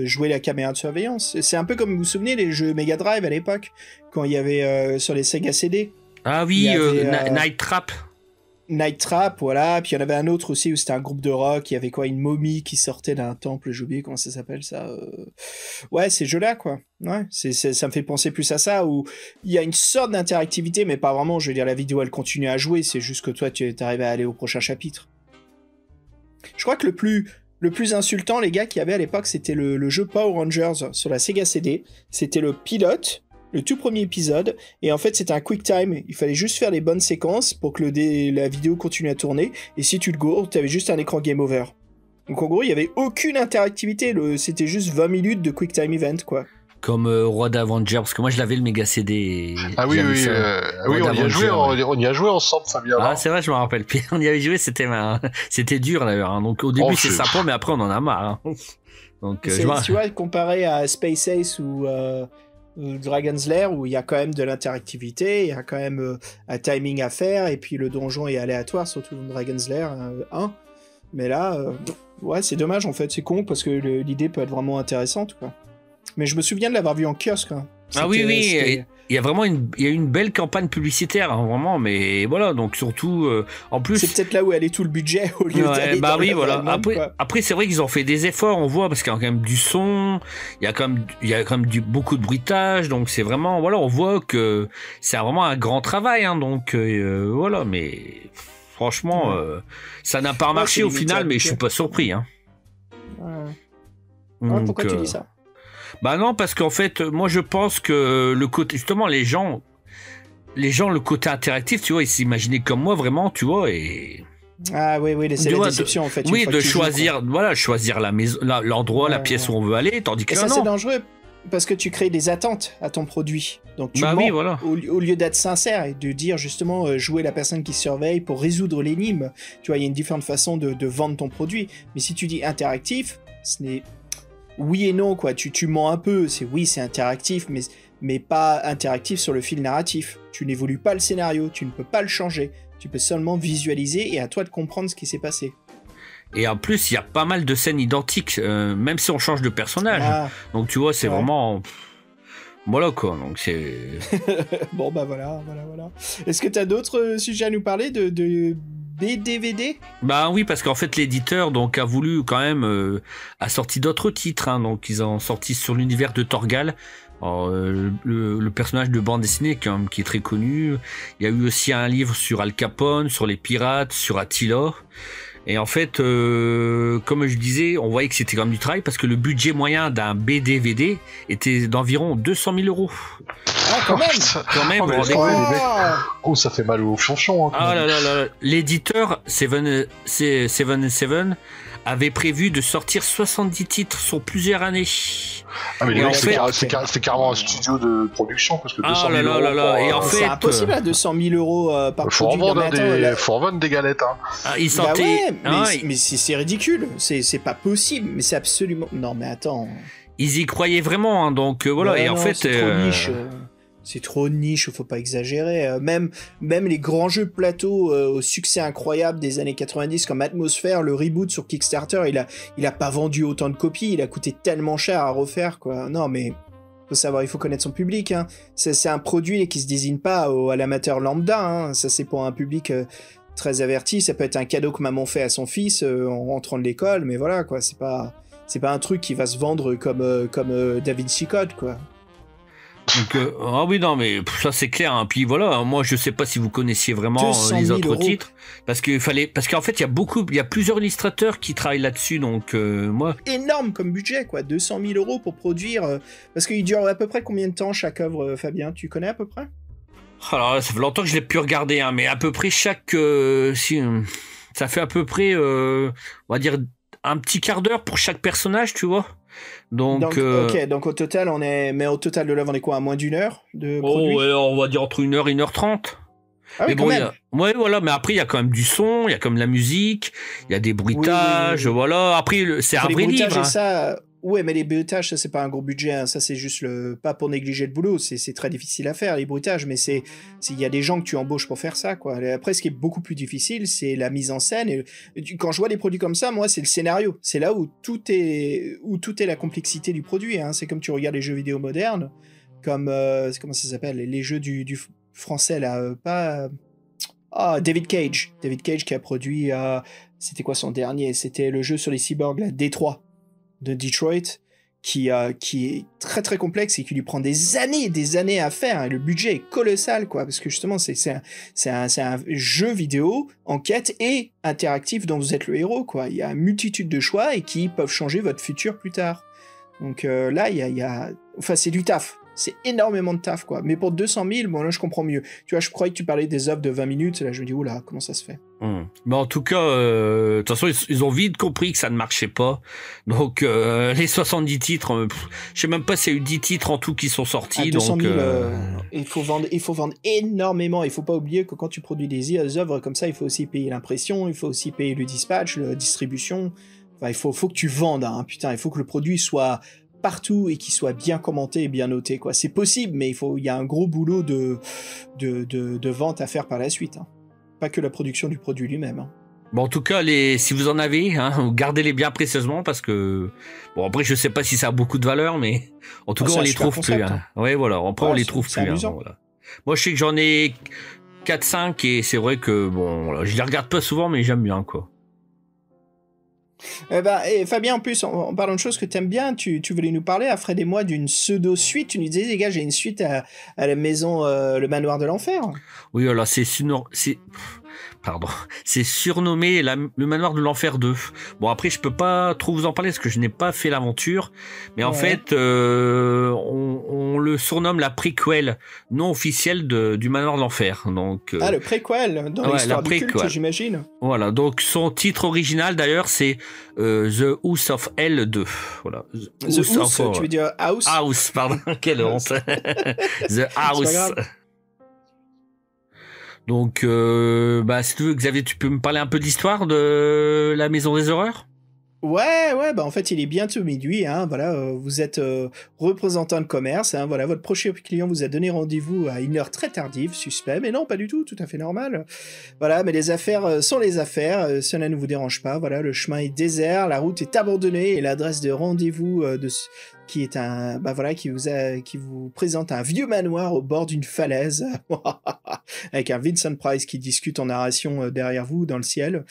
jouer la caméra de surveillance. C'est un peu comme, vous vous souvenez, les jeux Mega Drive à l'époque, quand il y avait sur les Sega CD. Ah oui, Night Trap. Night Trap, voilà. Puis il y en avait un autre aussi où c'était un groupe de rock. Il y avait quoi, une momie qui sortait d'un temple. J'ai oublié comment ça s'appelle, ça. Ouais, ces jeux-là, quoi. Ouais, ça me fait penser plus à ça, où il y a une sorte d'interactivité, mais pas vraiment. Je veux dire, la vidéo, elle continue à jouer. C'est juste que toi, tu arrives à aller au prochain chapitre. Je crois que le plus insultant, les gars, qu'il y avait à l'époque, c'était le jeu Power Rangers sur la Sega CD. C'était le pilote, le tout premier épisode, et en fait c'était un quick time. Il fallait juste faire les bonnes séquences pour que la vidéo continue à tourner, et si tu te gourdes, t'avais juste un écran game over. Donc en gros, il y avait aucune interactivité, c'était juste 20 minutes de quick time event, quoi. Comme Roi d'Avenger, parce que moi je l'avais le Mega CD. Ah oui, on y a joué ensemble, Fabien. Ah c'est vrai, je me rappelle. Puis on y avait joué, c'était dur d'ailleurs. Hein. Donc au début c'est sympa, mais après on en a marre. Hein. Donc tu vois, comparé à Space Ace ou Dragon's Lair, où il y a quand même de l'interactivité, il y a quand même un timing à faire, et puis le donjon est aléatoire, surtout dans Dragon's Lair 1. Mais là, ouais, c'est dommage en fait, c'est con, parce que l'idée peut être vraiment intéressante, quoi. Mais je me souviens de l'avoir vu en kiosque. Hein. Ah oui, il y a vraiment une belle campagne publicitaire, hein, vraiment, mais voilà, donc surtout, en plus... C'est peut-être là où allait tout le budget, au lieu d'aller dans voilà. Après, c'est vrai qu'ils ont fait des efforts, on voit, parce qu'il y a quand même du son, il y a quand même beaucoup de bruitage, donc c'est vraiment, voilà, on voit que c'est vraiment un grand travail, hein, donc voilà, mais franchement, ça n'a pas marché au final, mais je suis pas surpris, hein. Donc, pourquoi tu dis ça ? Bah non, parce qu'en fait, moi je pense que le côté, justement, les gens, le côté interactif, tu vois, ils s'imaginaient comme moi vraiment, tu vois, et... Ah oui, c'est la déception en fait. Oui, de choisir, choisir la maison, l'endroit, la pièce où on veut aller, tandis que ça c'est dangereux. parce que tu crées des attentes à ton produit. Donc tu Bah mens oui, voilà. au lieu d'être sincère et de dire justement jouer la personne qui surveille pour résoudre l'énigme. Tu vois, il y a une différente façon de vendre ton produit. Mais si tu dis interactif, ce n'est... Oui et non, quoi. Tu mens un peu. C'est interactif, mais pas interactif sur le fil narratif. Tu n'évolues pas le scénario, tu ne peux pas le changer. Tu peux seulement visualiser et à toi de comprendre ce qui s'est passé. Et en plus, il y a pas mal de scènes identiques, même si on change de personnage. Ah. Donc tu vois, c'est Ouais. vraiment... Voilà quoi, donc c'est... Bon, bah voilà. Est-ce que tu as d'autres sujets à nous parler de BDVD? Bah oui, parce qu'en fait l'éditeur donc a voulu quand même a sorti d'autres titres, hein, donc ils ont sorti sur l'univers de Torgal. Alors, le personnage de bande dessinée qui est très connu. Il y a eu aussi un livre sur Al Capone, sur les pirates, sur Attila. Et en fait, comme je disais, on voyait que c'était quand même du travail parce que le budget moyen d'un BDVD était d'environ 200 000 euros. Ah, quand même. Quand même, Oh, vous mais vous rendez ouais, compte. les mecs. Ah. Oh, ça fait mal au fianchon. Hein, quand Ah même. là là là, l'éditeur Seven avait prévu de sortir 70 titres sur plusieurs années. Ah, mais les Et mecs, en c'est fait- c'est carrément un studio de production parce que 200 Ah 000 là là là là, euros, et en C'est fait, impossible à 200 000 euros par faut produit. en Non, mais vendre attends, là- faut en vendre des galettes. Hein. Ah, ils Bah sortaient. ouais, Ah, mais c'est ridicule. C'est pas possible. Mais c'est absolument. Non, mais attends. ils y croyaient vraiment, hein, donc voilà. Ouais, et en non, fait, c'est trop niche. C'est trop niche, faut pas exagérer. Même les grands jeux plateau au succès incroyable des années 90 comme Atmosphere, le reboot sur Kickstarter, il a pas vendu autant de copies, il a coûté tellement cher à refaire, quoi. Non, mais faut savoir, il faut connaître son public. Hein. C'est un produit qui se désigne pas à l'amateur lambda. Hein. Ça, c'est pour un public très averti. Ça peut être un cadeau que maman fait à son fils en rentrant de l'école, mais voilà, quoi. C'est pas un truc qui va se vendre comme Da Vinci Code, quoi. donc, ah oui, non, mais ça c'est clair. Hein. Puis voilà, moi je sais pas si vous connaissiez vraiment 200 les 000 autres euros. titres, parce qu'en fait il y a plusieurs illustrateurs qui travaillent là-dessus. Donc moi, Énorme comme budget, quoi. 200 000 euros pour produire. Parce qu'il dure à peu près combien de temps chaque œuvre, Fabien? Tu connais à peu près? alors ça fait longtemps que je l'ai pu regarder, hein, mais à peu près ça fait à peu près, on va dire un petit quart d'heure pour chaque personnage, tu vois. Donc, Ok, donc au total, mais au total de l'œuvre, on est quoi, à moins d'une heure de produit? ouais, on va dire entre 1 heure et 1h30. Ah oui, Mais quand bon, même. ouais, voilà, mais après, il y a quand même du son, il y a quand même la musique, il y a des bruitages, Oui. voilà. Après, c'est un Pour les vrai bruitages livre. et Hein. ça, ouais, mais les bruitages, ça c'est pas un gros budget, hein. Ça c'est juste pas pour négliger le boulot, c'est très difficile à faire les bruitages, mais il y a des gens que tu embauches pour faire ça, quoi. Après, ce qui est beaucoup plus difficile, c'est la mise en scène. Quand je vois des produits comme ça, moi, c'est le scénario. C'est là où tout est la complexité du produit. Hein. C'est comme tu regardes les jeux vidéo modernes, comme comment ça s'appelle, les jeux du français là, pas. David Cage qui a produit, c'était quoi son dernier? C'était le jeu sur les cyborgs, là, Détroit, de Detroit, qui est très très complexe et qui lui prend des années à faire. Hein. Le budget est colossal, quoi, parce que justement c'est un jeu vidéo, enquête et interactif dont vous êtes le héros, quoi. Il y a une multitude de choix et qui peuvent changer votre futur plus tard. Donc là, enfin, c'est du taf. C'est énormément de taf, quoi. Mais pour 200 000, bon, là, je comprends mieux. Tu vois, je croyais que tu parlais des œuvres de 20 minutes. Là, je me dis, oula, comment ça se fait? Mais en tout cas, de toute façon, ils ont vite compris que ça ne marchait pas. Donc, les 70 titres, je sais même pas s'il y a eu 10 titres en tout qui sont sortis. 200 000, donc, il faut vendre énormément. Il faut pas oublier que quand tu produis des œuvres comme ça, il faut aussi payer l'impression, il faut aussi payer le dispatch, la distribution. Enfin, il faut que tu vendes, hein, putain. Il faut que le produit soit partout et qu'il soit bien commenté et bien noté, quoi. C'est possible, mais il y a un gros boulot de vente à faire par la suite. Hein. Pas que la production du produit lui-même. Hein. Bon, en tout cas, si vous en avez, hein, gardez-les bien précieusement parce que, bon, après, je sais pas si ça a beaucoup de valeur, mais en tout cas, c'est on un les super trouve concept, plus. Hein. Ouais, voilà. Après, on les trouve c'est plus. amusant. Hein, voilà. Moi, je sais que j'en ai 4-5 et c'est vrai que, bon, voilà, je les regarde pas souvent, mais j'aime bien, quoi. Fabien, en plus, en parlant de choses que t'aimes bien, tu voulais nous parler, à Fred et moi, d'une pseudo-suite. Tu nous disais, les gars, j'ai une suite à la maison, le manoir de l'enfer. Oui, alors, pardon, c'est surnommé le manoir de l'enfer 2. Bon, après, je peux pas trop vous en parler parce que je n'ai pas fait l'aventure, mais en fait, on le surnomme la préquelle non officielle du manoir de l'enfer. Donc, le préquel dans l'histoire du culte, j'imagine. Voilà, donc son titre original d'ailleurs, c'est The House of Hell 2. Voilà. The House, tu veux dire House? House, pardon, quelle honte. The House. Donc, si tu veux, Xavier, tu peux me parler un peu de l'histoire de la Maison des Horreurs? Ouais, en fait, il est bientôt minuit, hein, voilà, vous êtes représentant de commerce, hein, voilà, votre prochain client vous a donné rendez-vous à une heure très tardive, suspect, mais non, pas du tout à fait normal. Voilà, mais les affaires sont les affaires, cela ne vous dérange pas, voilà, le chemin est désert, la route est abandonnée et l'adresse de rendez-vous qui est qui vous présente un vieux manoir au bord d'une falaise, avec un Vincent Price qui discute en narration derrière vous dans le ciel.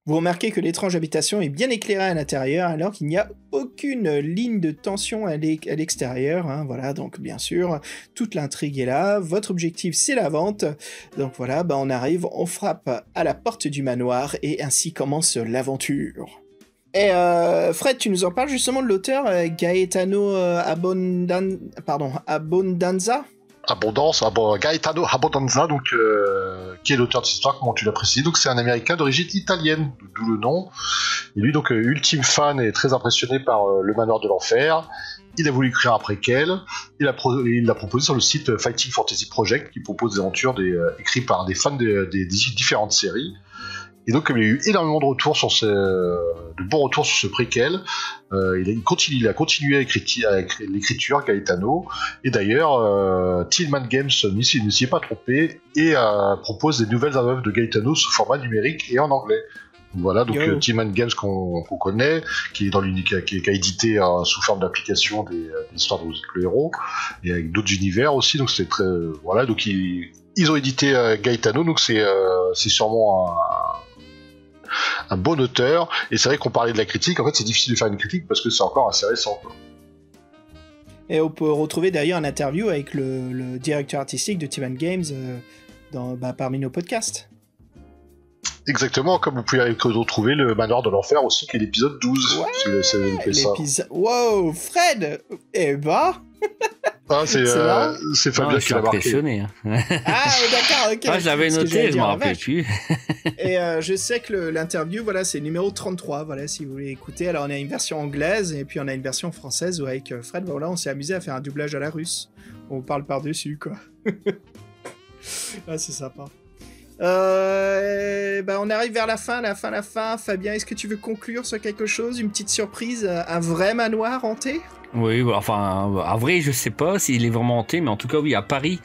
Vous remarquez que l'étrange habitation est bien éclairée à l'intérieur, alors qu'il n'y a aucune ligne de tension à l'extérieur, hein, voilà, donc bien sûr, toute l'intrigue est là, votre objectif c'est la vente, donc voilà, on arrive, on frappe à la porte du manoir, et ainsi commence l'aventure. Et Fred, tu nous en parles justement de l'auteur Gaetano Abondanza. Gaetano Abondanza, donc qui est l'auteur de cette histoire, comment tu l'as précisé. Donc c'est un Américain d'origine italienne, d'où le nom. Et lui, donc ultime fan et très impressionné par le manoir de l'enfer. Il a voulu écrire un préquel. Il l'a proposé sur le site Fighting Fantasy Project, qui propose des aventures écrites par des fans des différentes séries. Et donc, comme il y a eu énormément de bons retours sur ce préquel, il a continué à écrire l'écriture, Gaetano. Et d'ailleurs, Tillman Games ne s'y est pas trompé et propose des nouvelles œuvres de Gaetano sous format numérique et en anglais. Voilà, donc Tillman Games qu'on connaît, qui a édité sous forme d'application des histoires de Vous êtes le héros, et avec d'autres univers aussi. Donc c'était très voilà, donc ils ont édité Gaetano, donc c'est sûrement un bon auteur. Et c'est vrai qu'on parlait de la critique, en fait c'est difficile de faire une critique parce que c'est encore assez récent, quoi. Et on peut retrouver d'ailleurs une interview avec le directeur artistique de Tillman Games parmi nos podcasts. Exactement, comme vous pouvez retrouver le manoir de l'enfer aussi, qui est l'épisode 12. Ouais, si wow, Fred. C'est Fabien qui l'a marqué. Impressionné. Hein. D'accord, ok. Je l'avais noté, je m'en rappelle plus. Et je sais que l'interview, voilà, c'est numéro 33, voilà, si vous voulez écouter. Alors, on a une version anglaise, et puis on a une version française, où avec Fred, voilà, on s'est amusé à faire un doublage à la russe. On parle par-dessus, quoi. C'est sympa. On arrive vers la fin. Fabien, est-ce que tu veux conclure sur quelque chose? Une petite surprise? Un vrai manoir hanté? Oui, enfin, en vrai, je sais pas s'il est vraiment hanté, mais en tout cas, oui, à Paris,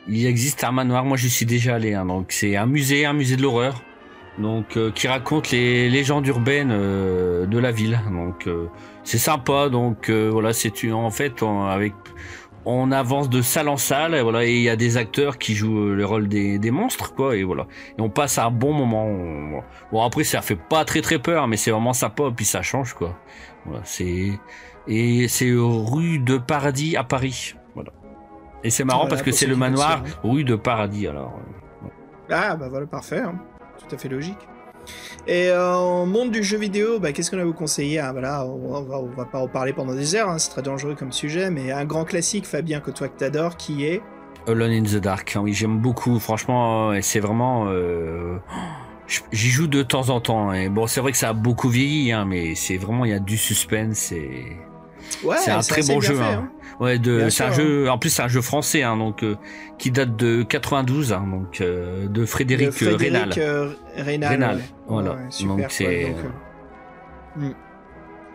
il existe un manoir. Moi, je suis déjà allé, hein, donc c'est un musée de l'horreur, donc qui raconte les légendes urbaines de la ville. Donc, c'est sympa. Donc, voilà, on avance de salle en salle, et voilà, et il y a des acteurs qui jouent le rôle des monstres, quoi, et voilà. Et on passe un bon moment. Bon, après, ça fait pas très très peur, mais c'est vraiment sympa, puis ça change, quoi. Voilà, c'est rue de Paradis à Paris, voilà. Et c'est marrant parce que c'est le manoir rue de Paradis, alors. Voilà, parfait, hein. Tout à fait logique. Et en monde du jeu vidéo, qu'est-ce qu'on a à vous conseiller, hein, voilà, on va pas en parler pendant des heures, hein, c'est très dangereux comme sujet, mais un grand classique, Fabien, que toi que t'adores, qui est Alone in the Dark. Oui, j'aime beaucoup, franchement, c'est vraiment... j'y joue de temps en temps, et bon, c'est vrai que ça a beaucoup vieilli, hein, mais c'est vraiment, il y a du suspense, c'est un très bon jeu, hein. Ouais, c'est un jeu, en plus c'est un jeu français, hein, donc qui date de 92, hein, donc de Frédéric Reynal. Reynal, voilà. Ouais, super, donc c'est.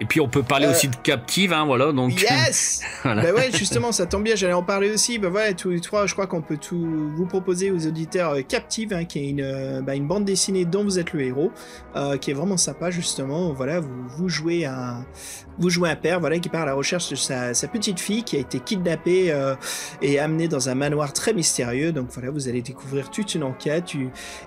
Et puis on peut parler aussi de Captive, hein, voilà, donc. Yes. Voilà. Ouais, justement, ça tombe bien, j'allais en parler aussi. Voilà, tous les trois, je crois qu'on peut tout vous proposer aux auditeurs Captive, hein, qui est une bande dessinée dont vous êtes le héros, qui est vraiment sympa, justement. Voilà, vous jouez un père, voilà, qui part à la recherche de sa petite fille qui a été kidnappée et amenée dans un manoir très mystérieux. Donc voilà, vous allez découvrir toute une enquête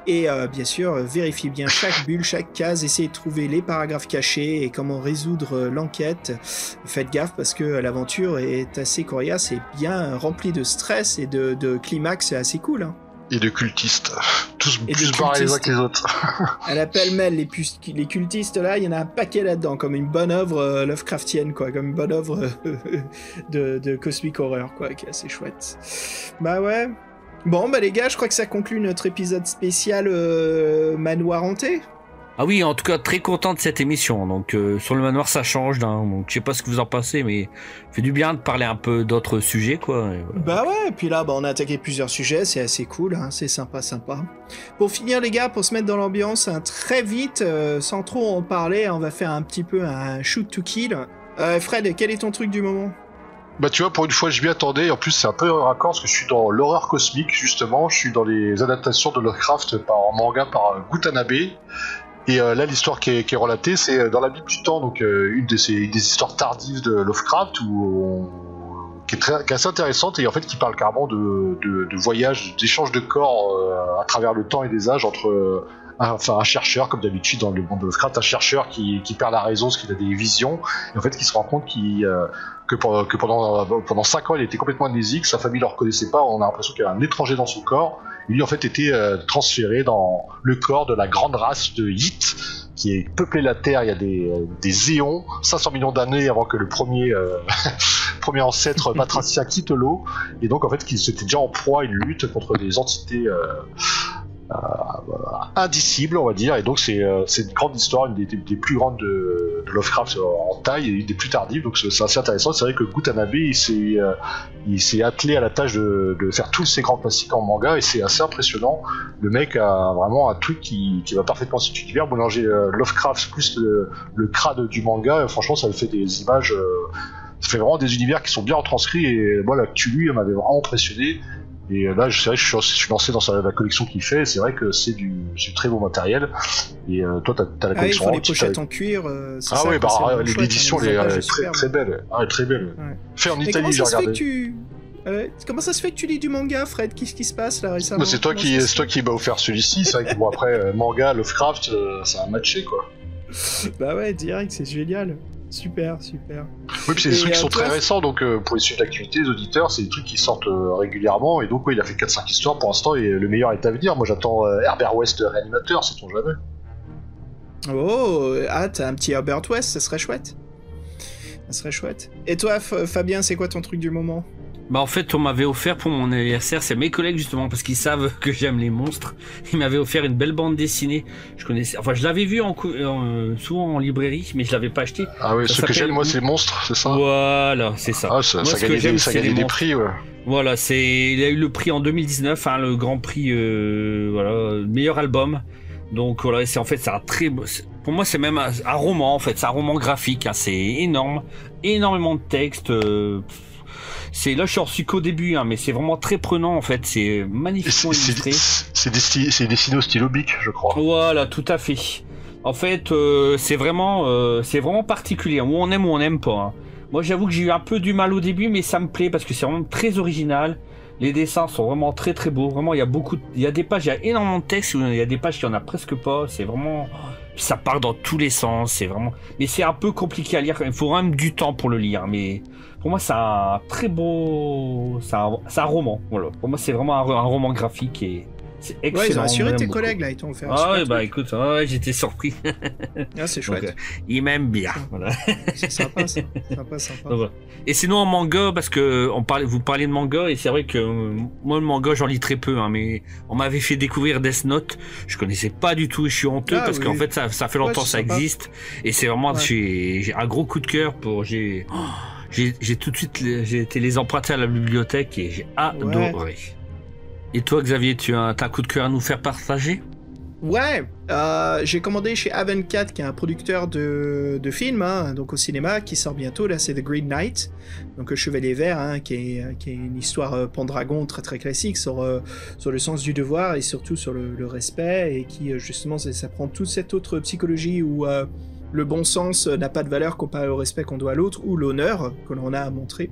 et bien sûr vérifier bien chaque bulle, chaque case, essayer de trouver les paragraphes cachés et comment résoudre l'enquête. Faites gaffe parce que l'aventure est assez coriace et bien remplie de stress et de climax assez cool, hein. Et de cultistes. Tous Et plus de barrés les uns cultistes. que les autres. Elle appelle Mel, les cultistes là, il y en a un paquet là-dedans, comme une bonne œuvre Lovecraftienne, quoi, comme une bonne œuvre de Cosmic Horror, quoi, qui est assez chouette. Bah ouais. Bon, bah les gars, je crois que ça conclut notre épisode spécial Manoir Hanté. Ah oui, en tout cas, très content de cette émission. Donc, sur le manoir, ça change. Donc, je sais pas ce que vous en pensez, mais ça fait du bien de parler un peu d'autres sujets, quoi. Et voilà. Bah ouais, et puis là, bah, on a attaqué plusieurs sujets, c'est assez cool, hein, c'est sympa. Pour finir, les gars, pour se mettre dans l'ambiance, hein, très vite, sans trop en parler, on va faire un petit peu un shoot to kill. Fred, quel est ton truc du moment ? Bah tu vois, pour une fois je m'y attendais, en plus c'est un peu raccord parce que je suis dans l'horreur cosmique justement, je suis dans les adaptations de Lovecraft en manga par Gutanabe. Et là l'histoire qui est relatée c'est dans la Bible du temps, donc une des histoires tardives de Lovecraft qui est assez intéressante et en fait qui parle carrément de voyages, d'échanges de corps à travers le temps et des âges entre un chercheur, comme d'habitude dans le monde de Lovecraft, un chercheur qui perd la raison parce qu'il a des visions, et en fait qui se rend compte que pendant 5 ans il était complètement amnésique, sa famille ne le reconnaissait pas, on a l'impression qu'il y avait un étranger dans son corps, et lui en fait était transféré dans le corps de la grande race de Yit, qui est peuplé la Terre il y a des éons, 500 millions d'années avant que le premier ancêtre batracien quitte l'eau, et donc en fait qu'il s'était déjà en proie à une lutte contre des entités indicible, on va dire, et donc c'est une grande histoire, une des plus grandes de Lovecraft en taille et une des plus tardives, donc c'est assez intéressant. C'est vrai que Gutanabe il s'est attelé à la tâche de faire tous ces grands classiques en manga et c'est assez impressionnant. Le mec a vraiment un truc qui va parfaitement à cet univers, mélanger Lovecraft plus le crade du manga, franchement ça fait des images, ça fait vraiment des univers qui sont bien retranscrits, et moi l'actu m'avait vraiment impressionné. Et là, c'est vrai que je suis lancé dans la collection qu'il fait, et c'est vrai que c'est du très beau matériel. Et toi, t'as la collection. Ah, il faut les pochettes en cuir. Ah ouais, bah l'édition, elle est très belle. Ah, elle est très belle. Ouais. Fait en Italie, j'ai regardé. Comment ça se fait que tu lis du manga, Fred ? Qu'est-ce qui se passe là récemment ? C'est toi qui m'a offert celui-ci. C'est vrai que bon, après, manga, Lovecraft, ça a matché quoi. Bah ouais, direct, c'est génial. Super. Oui, puis c'est des trucs qui sont très récents, donc pour les suivre d'activité, les auditeurs, c'est des trucs qui sortent régulièrement, et donc ouais, il a fait 4-5 histoires pour l'instant, et le meilleur est à venir. Moi j'attends Herbert West réanimateur, sait-on jamais. Oh, t'as un petit Herbert West, ça serait chouette. Et toi, Fabien, c'est quoi ton truc du moment ? Bah en fait on m'avait offert pour mon anniversaire, c'est mes collègues justement parce qu'ils savent que j'aime les monstres, ils m'avaient offert une belle bande dessinée. Je l'avais vu souvent en librairie, mais je l'avais pas acheté. Ah oui, ce que j'aime moi c'est les monstres, c'est ça ? Voilà, c'est ça. Ah, ça gagne des prix, ouais. Voilà, il a eu le prix en 2019, hein, le grand prix, meilleur album. Donc voilà, c'est un très beau. Pour moi, c'est même un roman en fait, c'est un roman graphique, hein, c'est énorme, énormément de textes. Là, je suis qu'au début, hein, mais c'est vraiment très prenant en fait. C'est magnifiquement illustré. C'est dessiné au stylo bic, je crois. Voilà, tout à fait. En fait, c'est vraiment particulier. Ou on aime ou on n'aime pas. Hein. Moi, j'avoue que j'ai eu un peu du mal au début, mais ça me plaît parce que c'est vraiment très original. Les dessins sont vraiment très très beaux. Vraiment, il y a des pages, il y a énormément de texte. Il y a des pages qui en a presque pas. C'est vraiment, ça part dans tous les sens. C'est vraiment, mais c'est un peu compliqué à lire. Il faut quand même du temps pour le lire, mais. Pour moi, c'est un très beau... C'est un roman, voilà. Pour moi, c'est vraiment un roman graphique et c'est excellent. Ouais, ils ont assuré tes collègues, là, ils t'ont fait un Ah ouais, super bah truc. écoute, ouais, j'étais surpris. Ah, c'est chouette. Donc, ils m'aiment bien, voilà. C'est sympa, ça. Sympa. Donc, voilà. Et sinon, en manga, parce que vous parlez de manga, et c'est vrai que moi, le manga, j'en lis très peu, hein, mais on m'avait fait découvrir Death Note. Je connaissais pas du tout, et je suis honteux, parce qu'en fait, ça fait longtemps que ça existe. Et c'est vraiment, j'ai un gros coup de cœur pour... J'ai tout de suite j'ai été les emprunter à la bibliothèque et j'ai adoré. Ouais. Et toi, Xavier, tu as un coup de cœur à nous faire partager ? Ouais, j'ai commandé chez Avencat, qui est un producteur de films, hein, donc au cinéma, qui sort bientôt. Là, c'est The Green Knight, donc Chevalier Vert, hein, qui est une histoire Pendragon très très classique sur le sens du devoir et surtout sur le respect, et qui justement ça prend toute cette autre psychologie où le bon sens n'a pas de valeur comparé au respect qu'on doit à l'autre, ou l'honneur que l'on a à montrer.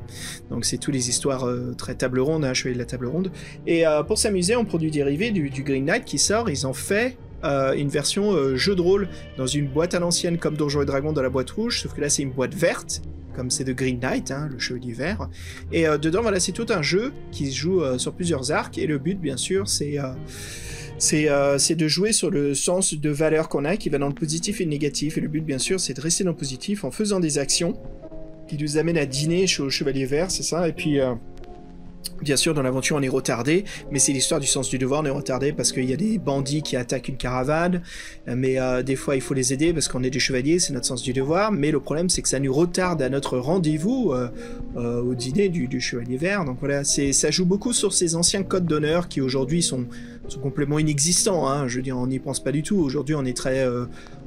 Donc c'est toutes les histoires très table ronde, hein, Chevalier de la table ronde. Et pour s'amuser, on produit dérivé du Green Knight qui sort, ils ont fait une version jeu de rôle dans une boîte à l'ancienne comme Donjons et Dragons dans la boîte rouge, sauf que là c'est une boîte verte, comme c'est The Green Knight, hein, le Chevalier Vert. Et dedans, voilà, c'est tout un jeu qui se joue sur plusieurs arcs, et le but, bien sûr, c'est de jouer sur le sens de valeur qu'on a, qui va dans le positif et le négatif. Et le but, bien sûr, c'est de rester dans le positif en faisant des actions qui nous amènent à dîner chez le Chevalier Vert, c'est ça. Et puis, bien sûr, dans l'aventure, on est retardé, mais c'est l'histoire du sens du devoir. On est retardé parce qu'il y a des bandits qui attaquent une caravane, mais des fois, il faut les aider parce qu'on est des chevaliers, c'est notre sens du devoir. Mais le problème, c'est que ça nous retarde à notre rendez-vous au dîner du Chevalier Vert. Donc voilà, ça joue beaucoup sur ces anciens codes d'honneur qui aujourd'hui sont complètement inexistants. Hein. Je veux dire, on n'y pense pas du tout. Aujourd'hui, on est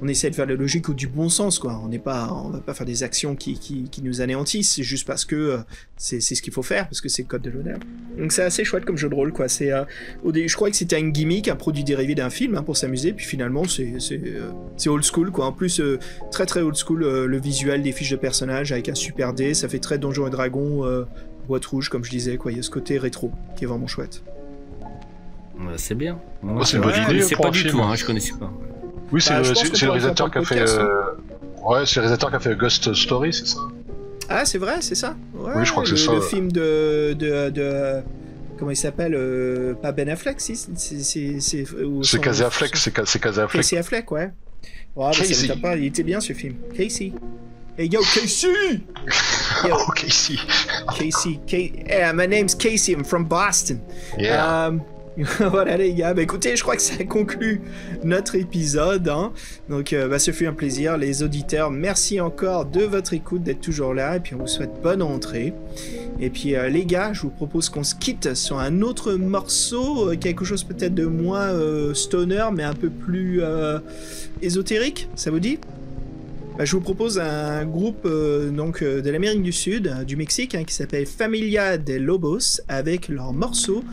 on essaie de faire la logique ou du bon sens, quoi. On va pas faire des actions qui nous anéantissent, c'est juste parce que c'est ce qu'il faut faire, parce que c'est le code de l'honneur. Donc c'est assez chouette comme jeu de rôle, quoi. Je crois que c'était un gimmick, un produit dérivé d'un film, hein, pour s'amuser, puis finalement c'est old school, quoi. En plus, très très old school, le visuel des fiches de personnages avec un super dé, ça fait très Donjons et Dragons, boîte rouge, comme je disais, quoi. Il y a ce côté rétro qui est vraiment chouette. Ouais, c'est bien. Moi, c'est une bonne idée. Je connaissais pas du tout, hein, je connaissais pas. Oui, c'est le réalisateur qui a fait. Podcast, Ouais, c'est le réalisateur qui a fait Ghost Story, c'est ça? Ah, c'est vrai, c'est ça. Ouais, Oui, je crois que c'est ça. Le film de comment il s'appelle, pas Ben Affleck, si C'est Casey Affleck, c'est Casey Affleck. Casey Affleck, ouais. Ouais, bah, Casey. ça pas, il était bien ce film. Casey. Hey yo, Casey! Yo, Oh, Casey. Casey. Hey, my name's Casey, I'm from Boston. Yeah. Voilà les gars, bah écoutez, je crois que ça conclut notre épisode, hein. Donc ce fut un plaisir, les auditeurs, merci encore de votre écoute, d'être toujours là, et puis on vous souhaite bonne rentrée. Et puis les gars, je vous propose qu'on se quitte sur un autre morceau, quelque chose peut-être de moins stoner, mais un peu plus ésotérique, ça vous dit? Je vous propose un groupe de l'Amérique du Sud, du Mexique, hein, qui s'appelle Familia de Lobos, avec leur morceau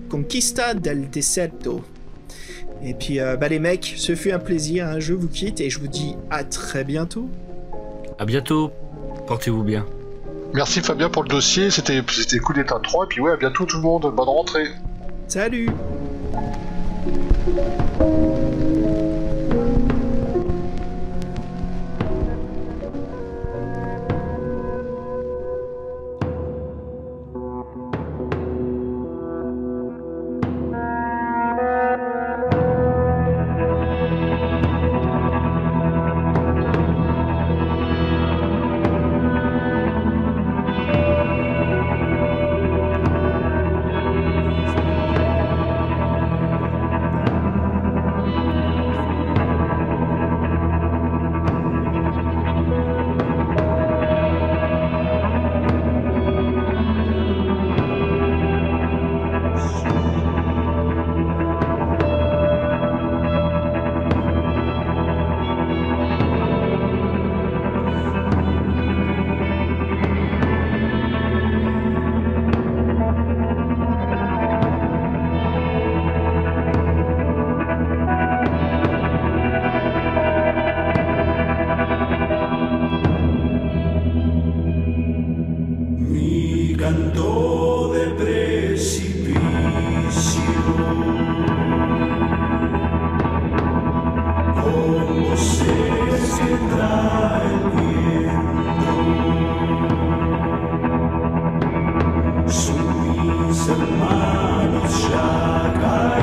Conquista del Desierto. Et puis les mecs, ce fut un plaisir, hein, je vous quitte et je vous dis à très bientôt. À bientôt, portez-vous bien. Merci Fabien pour le dossier, c'était cool d'être à 3, et puis ouais, à bientôt tout le monde, bonne rentrée. Salut! Canto de precipicio, como se trae el viento, son mis hermanos ya caídos.